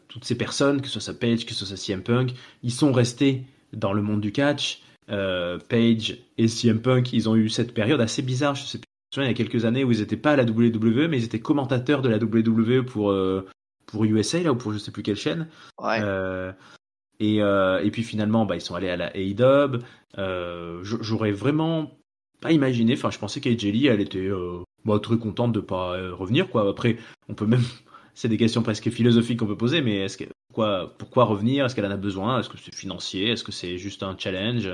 Toutes ces personnes, que ce soit Page, que ce soit CM Punk, ils sont restés dans le monde du catch. Page et CM Punk, ils ont eu cette période assez bizarre. Je sais plus, il y a quelques années où ils n'étaient pas à la WWE, mais ils étaient commentateurs de la WWE pour USA là ou pour je sais plus quelle chaîne. Ouais. Euh, et puis finalement, ils sont allés à la AEW. J'aurais vraiment pas imaginé. Enfin, je pensais qu'AJ Lee, elle était très contente de pas revenir, quoi. Après, on peut même, c'est des questions presque philosophiques qu'on peut poser, mais pourquoi revenir? Est-ce qu'elle en a besoin? Est-ce que c'est financier? Est-ce que c'est juste un challenge?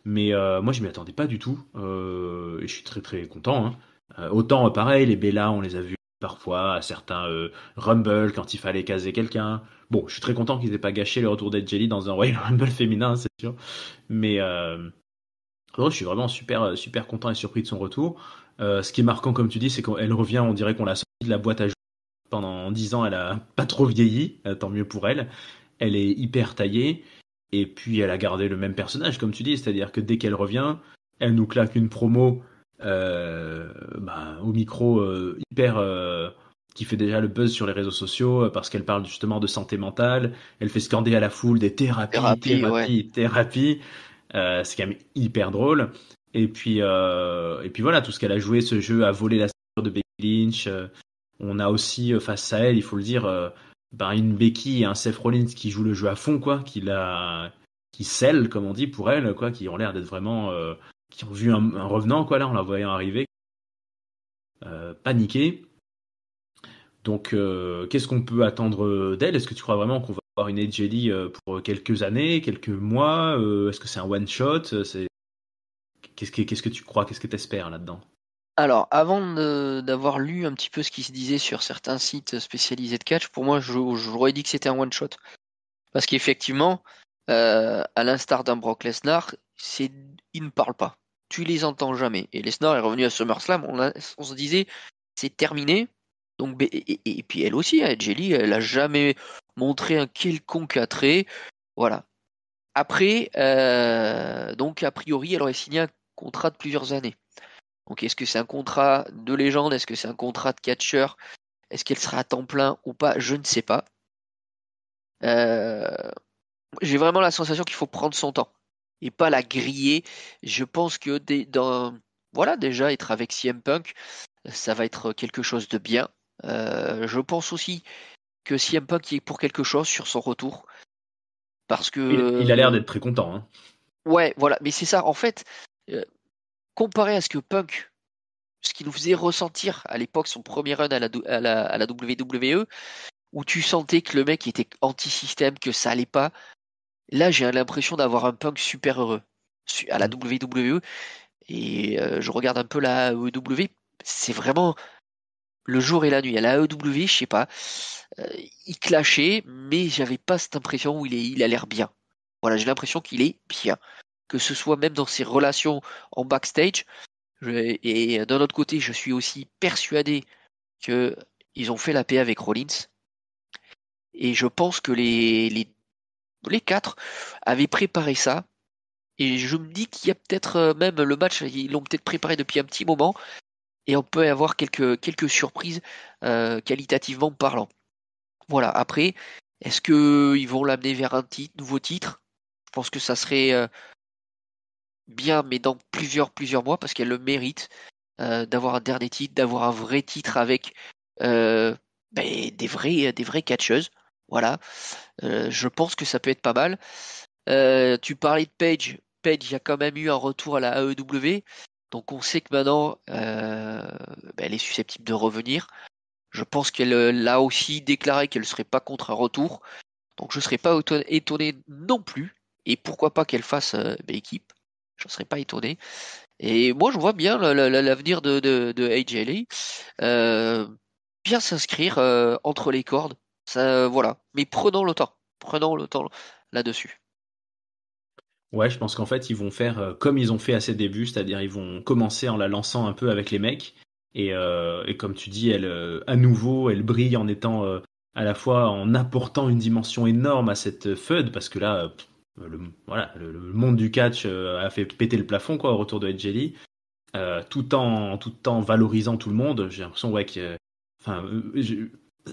Mais moi, je m'y attendais pas du tout. Et je suis très très content, hein. Autant, pareil, les Bella, on les a vus parfois à certains Rumble quand il fallait caser quelqu'un. Bon, je suis très content qu'ils aient pas gâché le retour d'Ed Jelly dans un Royal Rumble féminin, c'est sûr. Mais je suis vraiment super super content et surpris de son retour. Ce qui est marquant, comme tu dis, c'est qu'elle revient, on dirait qu'on l'a sortie de la boîte à jouer. Pendant 10 ans, elle a pas trop vieilli, tant mieux pour elle. Elle est hyper taillée. Et puis elle a gardé le même personnage, comme tu dis, c'est-à-dire que dès qu'elle revient, elle nous claque une promo au micro hyper qui fait déjà le buzz sur les réseaux sociaux parce qu'elle parle justement de santé mentale. Elle fait scander à la foule des thérapies, Thérapie, ouais. thérapies, thérapies. C'est quand même hyper drôle. Et puis voilà, tout ce qu'elle a joué, ce jeu à voler la ceinture de Becky Lynch. On a aussi face à elle, il faut le dire, une Becky et un Seth Rollins qui jouent le jeu à fond, quoi, qui scellent, comme on dit, pour elle, quoi, qui ont l'air d'être vraiment, qui ont vu un revenant, quoi, là, en la voyant arriver, paniqué. Donc, qu'est-ce qu'on peut attendre d'elle? Est-ce que tu crois vraiment qu'on va avoir une AJ Lee pour quelques années, quelques mois? Est-ce que c'est un one shot? Qu'est-ce que tu crois? Qu'est-ce que tu espères là-dedans? Alors, avant d'avoir lu un petit peu ce qui se disait sur certains sites spécialisés de catch, pour moi, j'aurais dit que c'était un one-shot. Parce qu'effectivement, à l'instar d'un Brock Lesnar, ils ne parlent pas. Tu les entends jamais. Et Lesnar est revenu à SummerSlam, on se disait, c'est terminé. Donc, et puis elle aussi, hein, Jelly, elle a jamais montré un quelconque attrait. Voilà. Après, donc a priori, elle aurait signé un contrat de plusieurs années. Donc, est-ce que c'est un contrat de légende? Est-ce que c'est un contrat de catcheur? Est-ce qu'elle sera à temps plein ou pas? Je ne sais pas. Euh, j'ai vraiment la sensation qu'il faut prendre son temps et pas la griller. Je pense que voilà, déjà être avec CM Punk, ça va être quelque chose de bien. Je pense aussi que CM Punk est pour quelque chose sur son retour parce Il a l'air que d'être très content, hein. ouais, voilà. Mais c'est ça. En fait, euh, comparé à ce que Punk, ce qui nous faisait ressentir à l'époque son premier run à la WWE, où tu sentais que le mec était anti-système, que ça allait pas. Là, j'ai l'impression d'avoir un Punk super heureux à la Mm. WWE. Et je regarde un peu la AEW. C'est vraiment le jour et la nuit. À la AEW, je sais pas, euh, il clashait, mais j'avais pas cette impression où il a l'air bien. Voilà, j'ai l'impression qu'il est bien. Que ce soit même dans ses relations en backstage. Et d'un autre côté, je suis aussi persuadé que ils ont fait la paix avec Rollins. Et je pense que les quatre avaient préparé ça. Et je me dis qu'il y a peut-être même le match, ils l'ont peut-être préparé depuis un petit moment. Et on peut avoir quelques surprises qualitativement parlant. Voilà, après, est-ce que ils vont l'amener vers un nouveau titre? Je pense que ça serait bien, mais dans plusieurs mois, parce qu'elle le mérite d'avoir un dernier titre, d'avoir un vrai titre avec euh, des vraies catcheuses. Voilà, je pense que ça peut être pas mal. Tu parlais de Paige. Paige, il y a quand même eu un retour à la AEW. Donc on sait que maintenant, elle est susceptible de revenir. Je pense qu'elle l'a aussi déclaré qu'elle ne serait pas contre un retour. Donc je ne serais pas étonné non plus. Et pourquoi pas qu'elle fasse équipe. Je ne serais pas étonné. Et moi, je vois bien l'avenir de AJ Lee bien s'inscrire entre les cordes. Ça, voilà. Mais prenons le temps. Prenons le temps là-dessus. Ouais, je pense qu'en fait, ils vont faire comme ils ont fait à ses débuts, c'est-à-dire ils vont commencer en la lançant un peu avec les mecs. Et comme tu dis, elle, à nouveau, elle brille en étant à la fois en apportant une dimension énorme à cette feud, parce que là, voilà, le monde du catch a fait péter le plafond quoi au retour de Edge Lee, tout en valorisant tout le monde. J'ai l'impression ouais que, enfin,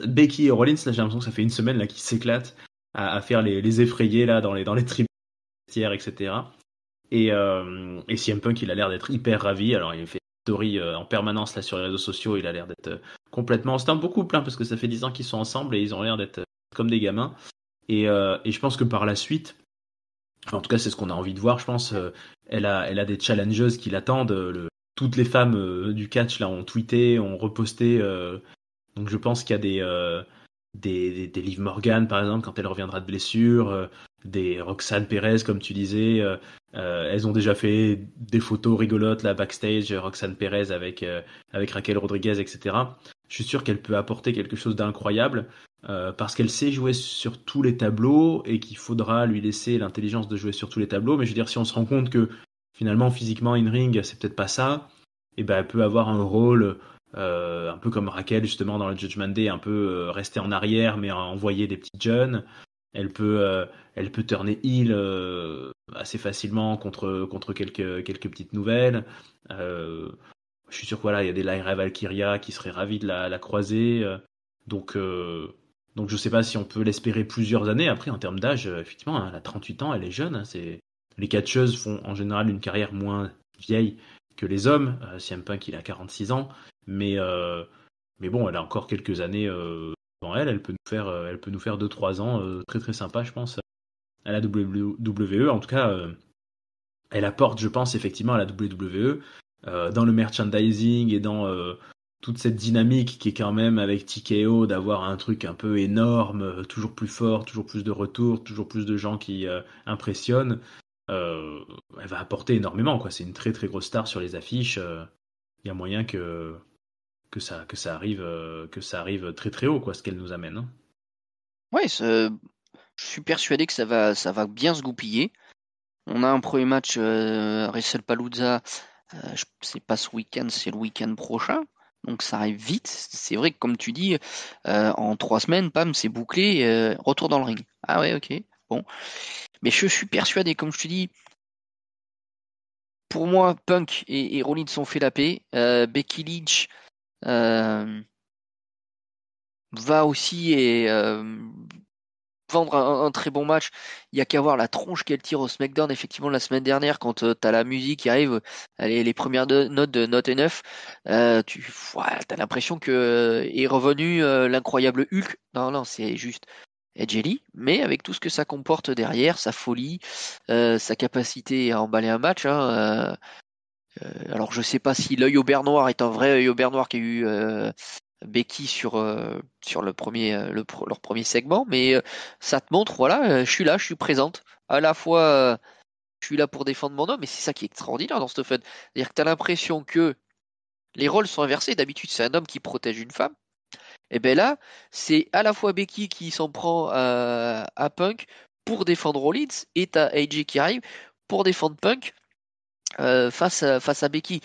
Becky et Rollins, là, j'ai l'impression que ça fait une semaine là qu'ils s'éclatent à faire les effrayés là dans les tribunes, etc. Et CM Punk, il a l'air d'être hyper ravi. Alors, il fait des stories en permanence là sur les réseaux sociaux. Il a l'air d'être complètement. C'est un beau couple, hein, parce que ça fait 10 ans qu'ils sont ensemble et ils ont l'air d'être comme des gamins. Et je pense que par la suite, enfin, en tout cas, c'est ce qu'on a envie de voir. Je pense, elle a des challengeuses qui l'attendent. Toutes les femmes du catch là ont tweeté, ont reposté. Donc, je pense qu'il y a des Liv Morgan, par exemple, quand elle reviendra de blessure, des Roxane Perez, comme tu disais. Elles ont déjà fait des photos rigolotes là backstage, Roxane Perez avec Raquel Rodriguez, etc. Je suis sûr qu'elle peut apporter quelque chose d'incroyable parce qu'elle sait jouer sur tous les tableaux et qu'il faudra lui laisser l'intelligence de jouer sur tous les tableaux. Mais je veux dire, si on se rend compte que finalement, physiquement, in ring, c'est peut-être pas ça, et ben elle peut avoir un rôle un peu comme Raquel justement dans le Judgment Day, un peu rester en arrière mais envoyer des petites jeunes. Elle peut, euh, elle peut turner heel assez facilement contre quelques petites nouvelles. Euh, je suis sûr que voilà, il y a des Lyra Valkyria qui seraient ravis de la croiser. Donc, euh, donc je sais pas si on peut l'espérer plusieurs années. Après, en termes d'âge, effectivement, hein, elle a 38 ans, elle est jeune. Hein, les catcheuses font en général une carrière moins vieille que les hommes. CM Punk, il a 46 ans. Mais, euh, mais bon, elle a encore quelques années devant elle. Elle peut nous faire 2-3 ans très très sympa, je pense, à la WWE. En tout cas, elle apporte, je pense, effectivement à la WWE dans le merchandising et dans toute cette dynamique qui est quand même avec TKO d'avoir un truc un peu énorme, toujours plus fort, toujours plus de retours, toujours plus de gens qui impressionnent. Elle va apporter énormément, quoi. C'est une très très grosse star sur les affiches. il y a moyen que ça arrive très très haut, quoi, ce qu'elle nous amène. Hein. Ouais, je suis persuadé que ça va bien se goupiller. On a un premier match WrestlePalooza, c'est pas ce week-end, c'est le week-end prochain. Donc ça arrive vite. C'est vrai que comme tu dis, en 3 semaines, pam, c'est bouclé, retour dans le ring. Ah ouais, ok, bon. Mais je suis persuadé, comme je te dis, pour moi, Punk et Rollins ont fait la paix. Becky Lynch va aussi vendre un très bon match. Il y a qu'à voir la tronche qu'elle tire au SmackDown effectivement la semaine dernière quand t'as la musique qui arrive, les premières notes de Not Enough, t'as l'impression que est revenu l'incroyable Hulk. Non, non, c'est juste Edge Lee, mais avec tout ce que ça comporte derrière, sa folie, sa capacité à emballer un match. Hein, alors je sais pas si l'œil au beurre noir est un vrai œil au beurre noir qu'il y a eu Becky sur leur premier segment, mais ça te montre, voilà, je suis là, je suis présente. À la fois, je suis là pour défendre mon homme, et c'est ça qui est extraordinaire dans ce fun. C'est-à-dire que tu as l'impression que les rôles sont inversés. D'habitude, c'est un homme qui protège une femme. Et bien là, c'est à la fois Becky qui s'en prend à Punk pour défendre Rollins, et t'as AJ qui arrive pour défendre Punk face à Becky.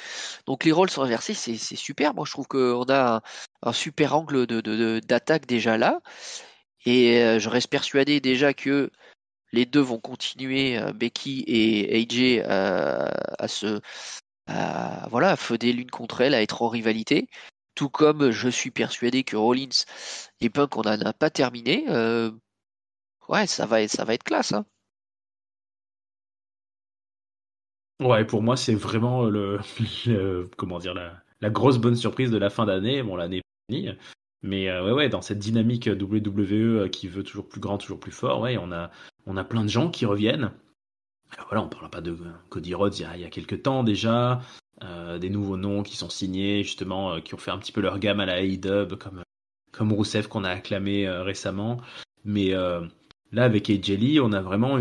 Donc les rôles sont inversés, c'est super. Moi je trouve qu'on a un super angle d'attaque déjà là. Et je reste persuadé déjà que les deux vont continuer, Becky et AJ, à feuder l'une contre elle, à être en rivalité. Tout comme je suis persuadé que Rollins et Punk, on n'en a pas terminé. Ouais, ça va être classe. Hein. Ouais, pour moi, c'est vraiment comment dire, la grosse bonne surprise de la fin d'année. Bon, l'année est finie, mais ouais, ouais, dans cette dynamique WWE qui veut toujours plus grand, toujours plus fort, ouais, on a plein de gens qui reviennent. Voilà, on parle pas de Cody Rhodes il y a quelques temps déjà, des nouveaux noms qui sont signés, justement, qui ont fait un petit peu leur gamme à la AEW, comme Rusev qu'on a acclamé récemment. Mais là, avec AJ Lee, on a vraiment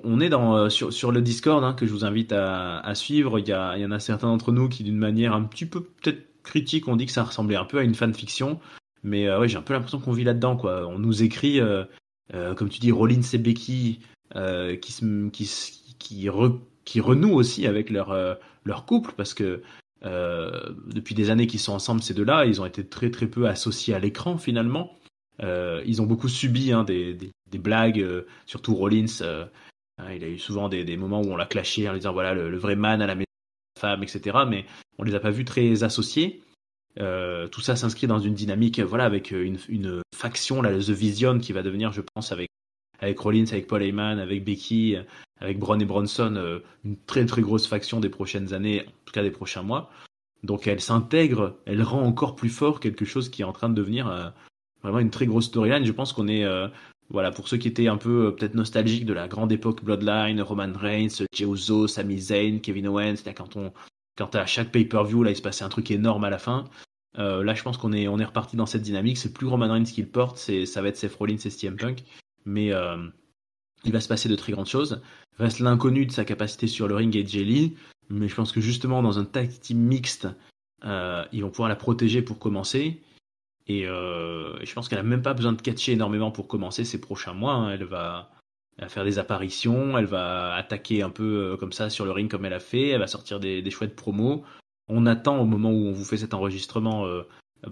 on est sur le Discord, hein, que je vous invite à suivre. Il y en a certains d'entre nous qui, d'une manière un petit peu peut-être critique, ont dit que ça ressemblait un peu à une fanfiction. Mais ouais, j'ai un peu l'impression qu'on vit là-dedans, quoi. On nous écrit, comme tu dis, Rollins et Becky, qui renouent aussi avec leur couple, parce que depuis des années qu'ils sont ensemble, ces deux-là, ils ont été très très peu associés à l'écran finalement. Ils ont beaucoup subi, hein, des blagues, surtout Rollins. Il a eu souvent des moments où on l'a clashé en lui disant voilà le vrai man à la maison de la femme, etc. Mais on les a pas vus très associés. Tout ça s'inscrit dans une dynamique, voilà, avec une faction, là, The Vision, qui va devenir, je pense, avec Rollins, avec Paul Heyman, avec Becky, avec Braun et Bronson, une très très grosse faction des prochaines années, en tout cas des prochains mois. Donc elle s'intègre, elle rend encore plus fort quelque chose qui est en train de devenir vraiment une très grosse storyline. Je pense qu'on est, voilà, pour ceux qui étaient un peu peut-être nostalgiques de la grande époque Bloodline, Roman Reigns, Jey Uso, Sami Zayn, Kevin Owens, là, quand à chaque pay-per-view, là, il se passait un truc énorme à la fin. Là, je pense on est reparti dans cette dynamique. C'est plus Roman Reigns qui le porte, ça va être Seth Rollins et CM Punk. Mais il va se passer de très grandes choses. Reste l'inconnu de sa capacité sur le ring et Jelly. Mais je pense que justement, dans un tag team mixte, ils vont pouvoir la protéger pour commencer. Et je pense qu'elle a même pas besoin de catcher énormément pour commencer ces prochains mois. Hein. Elle va faire des apparitions, elle va attaquer un peu comme ça sur le ring comme elle a fait, elle va sortir des chouettes promos. On attend au moment où on vous fait cet enregistrement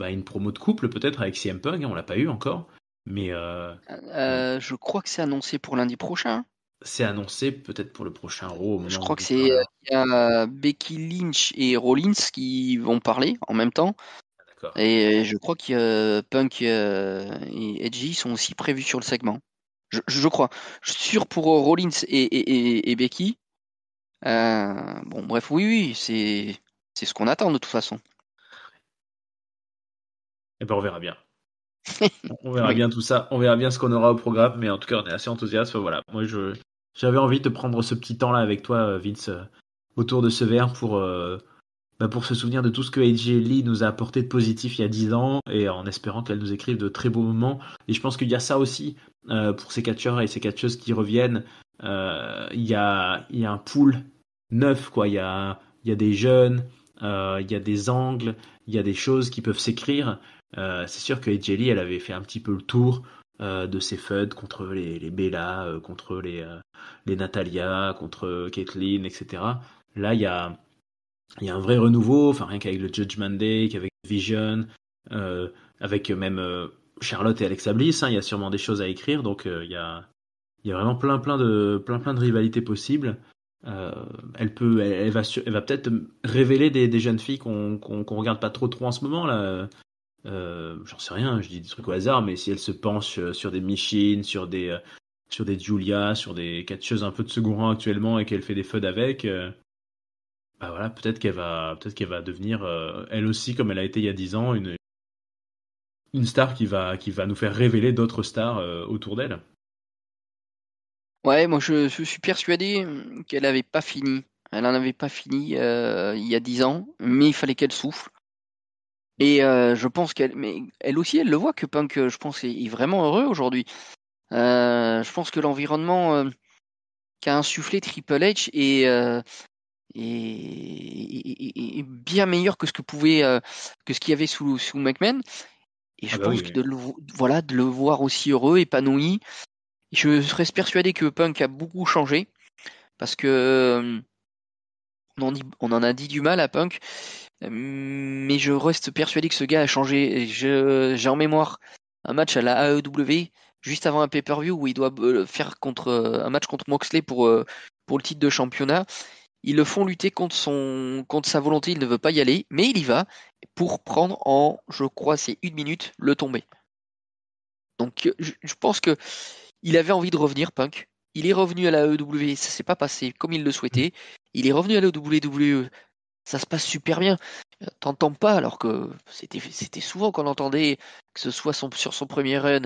une promo de couple peut-être avec CM Punk, hein, on l'a pas eu encore, mais Je crois que c'est annoncé pour lundi prochain. c'est annoncé peut-être pour le prochain Raw au Je moment où crois on que vous c'est parle là. il y a Becky Lynch et Rollins qui vont parler en même temps. D'accord. Et je crois que Punk et Edgy sont aussi prévus sur le segment. Je crois. Je suis sûr pour Rollins et Becky. Bon, bref, oui, oui, c'est ce qu'on attend de toute façon. Et ben on verra bien. On verra Oui. bien tout ça, on verra bien ce qu'on aura au programme, mais en tout cas on est assez enthousiaste. Voilà, moi j'avais envie de prendre ce petit temps là avec toi, Vince, autour de ce verre pour se souvenir de tout ce que AJ Lee nous a apporté de positif il y a 10 ans et en espérant qu'elle nous écrive de très beaux moments. Et je pense qu'il y a ça aussi pour ces catcheurs et ces catcheuses qui reviennent. Il y a un pool neuf, quoi. Il y a des jeunes, il y a des angles, il y a des choses qui peuvent s'écrire. C'est sûr que AJ Lee, elle avait fait un petit peu le tour de ses feuds contre les Bella, contre les Natalia, contre Caitlyn, etc. Là, il y a un vrai renouveau, enfin rien qu'avec le Judgment Day, qu'avec Vision, euh, avec même Charlotte et Alexa Bliss, hein, il y a sûrement des choses à écrire, donc il y a vraiment plein de rivalités possibles. Euh, elle va peut-être révéler des jeunes filles qu'on regarde pas trop en ce moment là. J'en sais rien, je dis des trucs au hasard, mais si elle se penche sur des Michin, sur des Julia, sur des catcheuses un peu de second rang actuellement et qu'elle fait des feuds avec, bah voilà, peut-être qu'elle va devenir elle aussi comme elle a été il y a 10 ans une star qui va nous faire révéler d'autres stars autour d'elle. Ouais, moi je suis persuadé qu'elle n'avait pas fini. Elle n'en avait pas fini il y a 10 ans, mais il fallait qu'elle souffle. Et je pense mais elle aussi, elle le voit que Punk, je pense, est vraiment heureux aujourd'hui. Je pense que l'environnement qu'a insufflé Triple H est bien meilleur que ce que ce qu'il y avait sous McMahon. Et Ah je bah pense oui, que oui. voilà, de le voir aussi heureux, épanoui. Je serais persuadé que Punk a beaucoup changé parce que on en a dit du mal à Punk, mais je reste persuadé que ce gars a changé. J'ai en mémoire un match à la AEW juste avant un pay-per-view où il doit faire un match contre Moxley pour le titre de championnat. Ils le font lutter contre sa volonté, il ne veut pas y aller, mais il y va pour prendre je crois, c'est 1 minute, le tomber. Donc je pense que il avait envie de revenir, Punk. Il est revenu à la AEW, ça s'est pas passé comme il le souhaitait. Il est revenu à la WWE, ça se passe super bien. T'entends pas, alors que c'était souvent qu'on entendait, que ce soit sur son premier run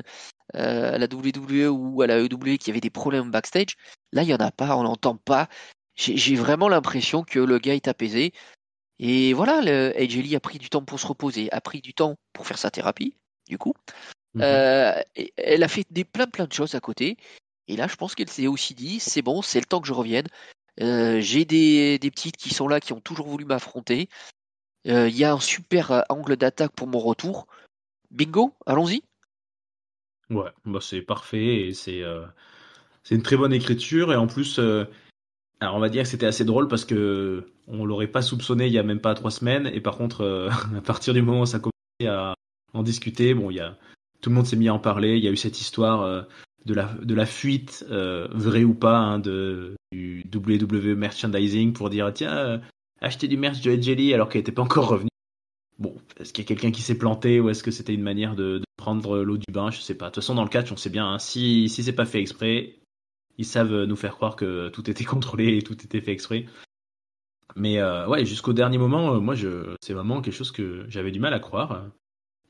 à la WWE ou à la AEW, qu'il y avait des problèmes backstage. Là, il y en a pas, on n'entend pas. J'ai vraiment l'impression que le gars est apaisé. Et voilà, AJ Lee a pris du temps pour se reposer, a pris du temps pour faire sa thérapie, du coup. Mhm. Elle a fait plein de choses à côté. Et là, je pense qu'elle s'est aussi dit, c'est bon, c'est le temps que je revienne. J'ai des petites qui sont là, qui ont toujours voulu m'affronter. Il y a un super angle d'attaque pour mon retour. Bingo, allons-y. Ouais, bah c'est parfait et c'est une très bonne écriture et en plus, alors on va dire que c'était assez drôle parce que on l'aurait pas soupçonné il y a même pas 3 semaines et par contre, à partir du moment où ça a commencé à en discuter, bon, tout le monde s'est mis à en parler. Il y a eu cette histoire de la fuite, vraie ou pas, hein, du WWE merchandising pour dire tiens, achetez du merch de Ed Jelly alors qu'elle n'était pas encore revenue. Bon, est-ce qu'il y a quelqu'un qui s'est planté ou est-ce que c'était une manière de prendre l'eau du bain? Je sais pas. De toute façon, dans le catch, on sait bien, hein, si c'est pas fait exprès, ils savent nous faire croire que tout était contrôlé et tout était fait exprès. Mais ouais, jusqu'au dernier moment, moi, c'est vraiment quelque chose que j'avais du mal à croire.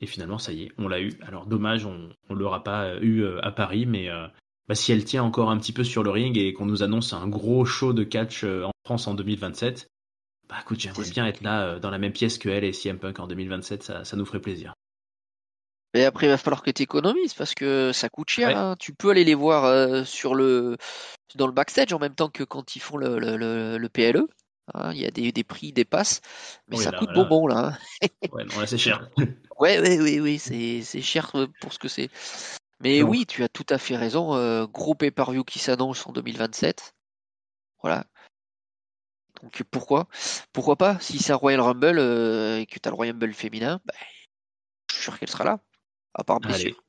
Et finalement, ça y est, on l'a eu. Alors dommage, on l'aura pas eu à Paris, mais bah, si elle tient encore un petit peu sur le ring et qu'on nous annonce un gros show de catch en France en 2027, bah écoute, j'aimerais bien être là dans la même pièce que elle et CM Punk en 2027, ça nous ferait plaisir. Et après, il va falloir que tu économises parce que ça coûte cher, Ouais, hein. Tu peux aller les voir dans le backstage en même temps que quand ils font le PLE, hein. Il y a des prix, des passes, mais oui, ça là, coûte là, bonbon là, hein. ouais, non, là c'est cher. Ouais, ouais, oui, oui, c'est cher pour ce que c'est. Mais Donc, oui, tu as tout à fait raison. Gros pay-per-view qui s'annonce en 2027. Voilà. Donc pourquoi pas? Si c'est un Royal Rumble et que tu as le Royal Rumble féminin, bah, je suis sûr qu'elle sera là, à part allez, blessure.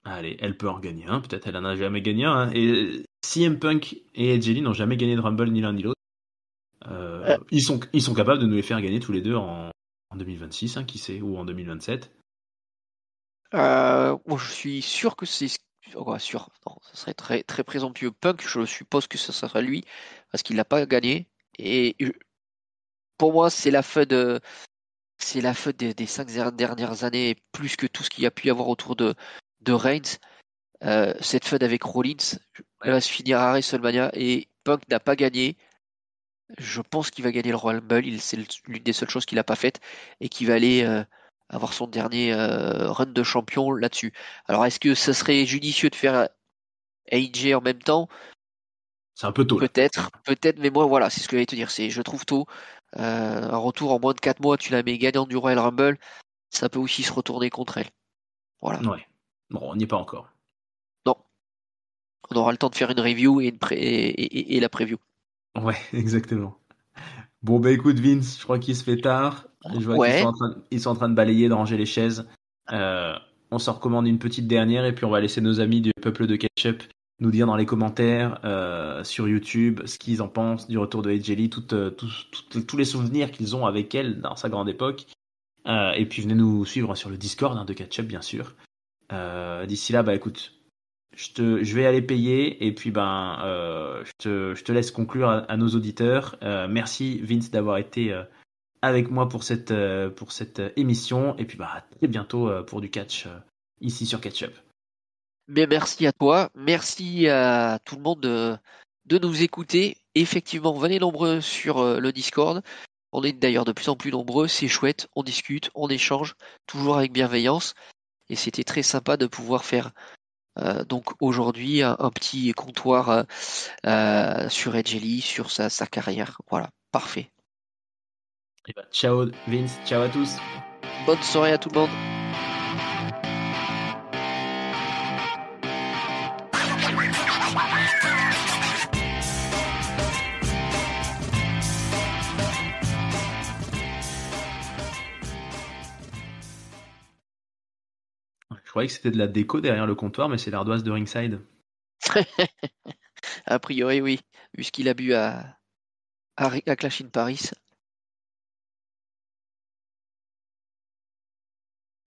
allez, elle peut en gagner un, peut-être elle en a jamais gagné un, hein. Et CM Punk et Edge Lee n'ont jamais gagné de Rumble ni l'un ni l'autre. Ils sont capables de nous les faire gagner tous les deux en 2026, hein, qui sait, ou en 2027. Moi, je suis sûr que c'est. Ouais, sûr, non, ça serait très présomptueux. Punk, je suppose que ce sera lui, parce qu'il l'a pas gagné. Et pour moi, c'est la fête des 5 dernières années, plus que tout ce qu'il y a pu y avoir autour de Reigns. Cette fête avec Rollins, elle va se finir à WrestleMania et Punk n'a pas gagné. Je pense qu'il va gagner le Royal Rumble. C'est l'une des seules choses qu'il n'a pas faites et qu'il va aller avoir son dernier run de champion là-dessus. Alors, est-ce que ça serait judicieux de faire AJ en même temps? C'est un peu tôt là. Peut-être, mais moi voilà, c'est ce que j'allais te dire, je trouve tôt. Un retour en moins de 4 mois, tu la mets gagnante du Royal Rumble, ça peut aussi se retourner contre elle. Voilà. Ouais. Bon, on n'y est pas encore. Non, on aura le temps de faire une review et la preview. Ouais, exactement. Bon, bah écoute, Vince, je crois qu'il se fait tard. Je vois Ouais, ils sont en train de balayer, de ranger les chaises. Euh, on s'en recommande une petite dernière et puis on va laisser nos amis du peuple de Ketchup nous dire dans les commentaires sur YouTube ce qu'ils en pensent du retour de Edgely, tous les souvenirs qu'ils ont avec elle dans sa grande époque. Et puis venez nous suivre sur le Discord de Ketchup, bien sûr. D'ici là, bah écoute, je vais aller payer et puis je te laisse conclure à nos auditeurs. Merci Vince d'avoir été avec moi pour cette émission et puis bah à très bientôt pour du catch ici sur Ketchup. mais merci à toi, merci à tout le monde de nous écouter. Effectivement, venez nombreux sur le Discord. On est d'ailleurs de plus en plus nombreux, c'est chouette, on discute, on échange, toujours avec bienveillance. Et c'était très sympa de pouvoir faire donc aujourd'hui un petit comptoir sur Edgely, sur sa carrière. Voilà, parfait. Et bah, ciao Vince, ciao à tous. Bonne soirée à tout le monde. Je croyais que c'était de la déco derrière le comptoir, mais c'est l'ardoise de Ringside. A priori, oui, vu ce qu'il a bu à Clash in Paris.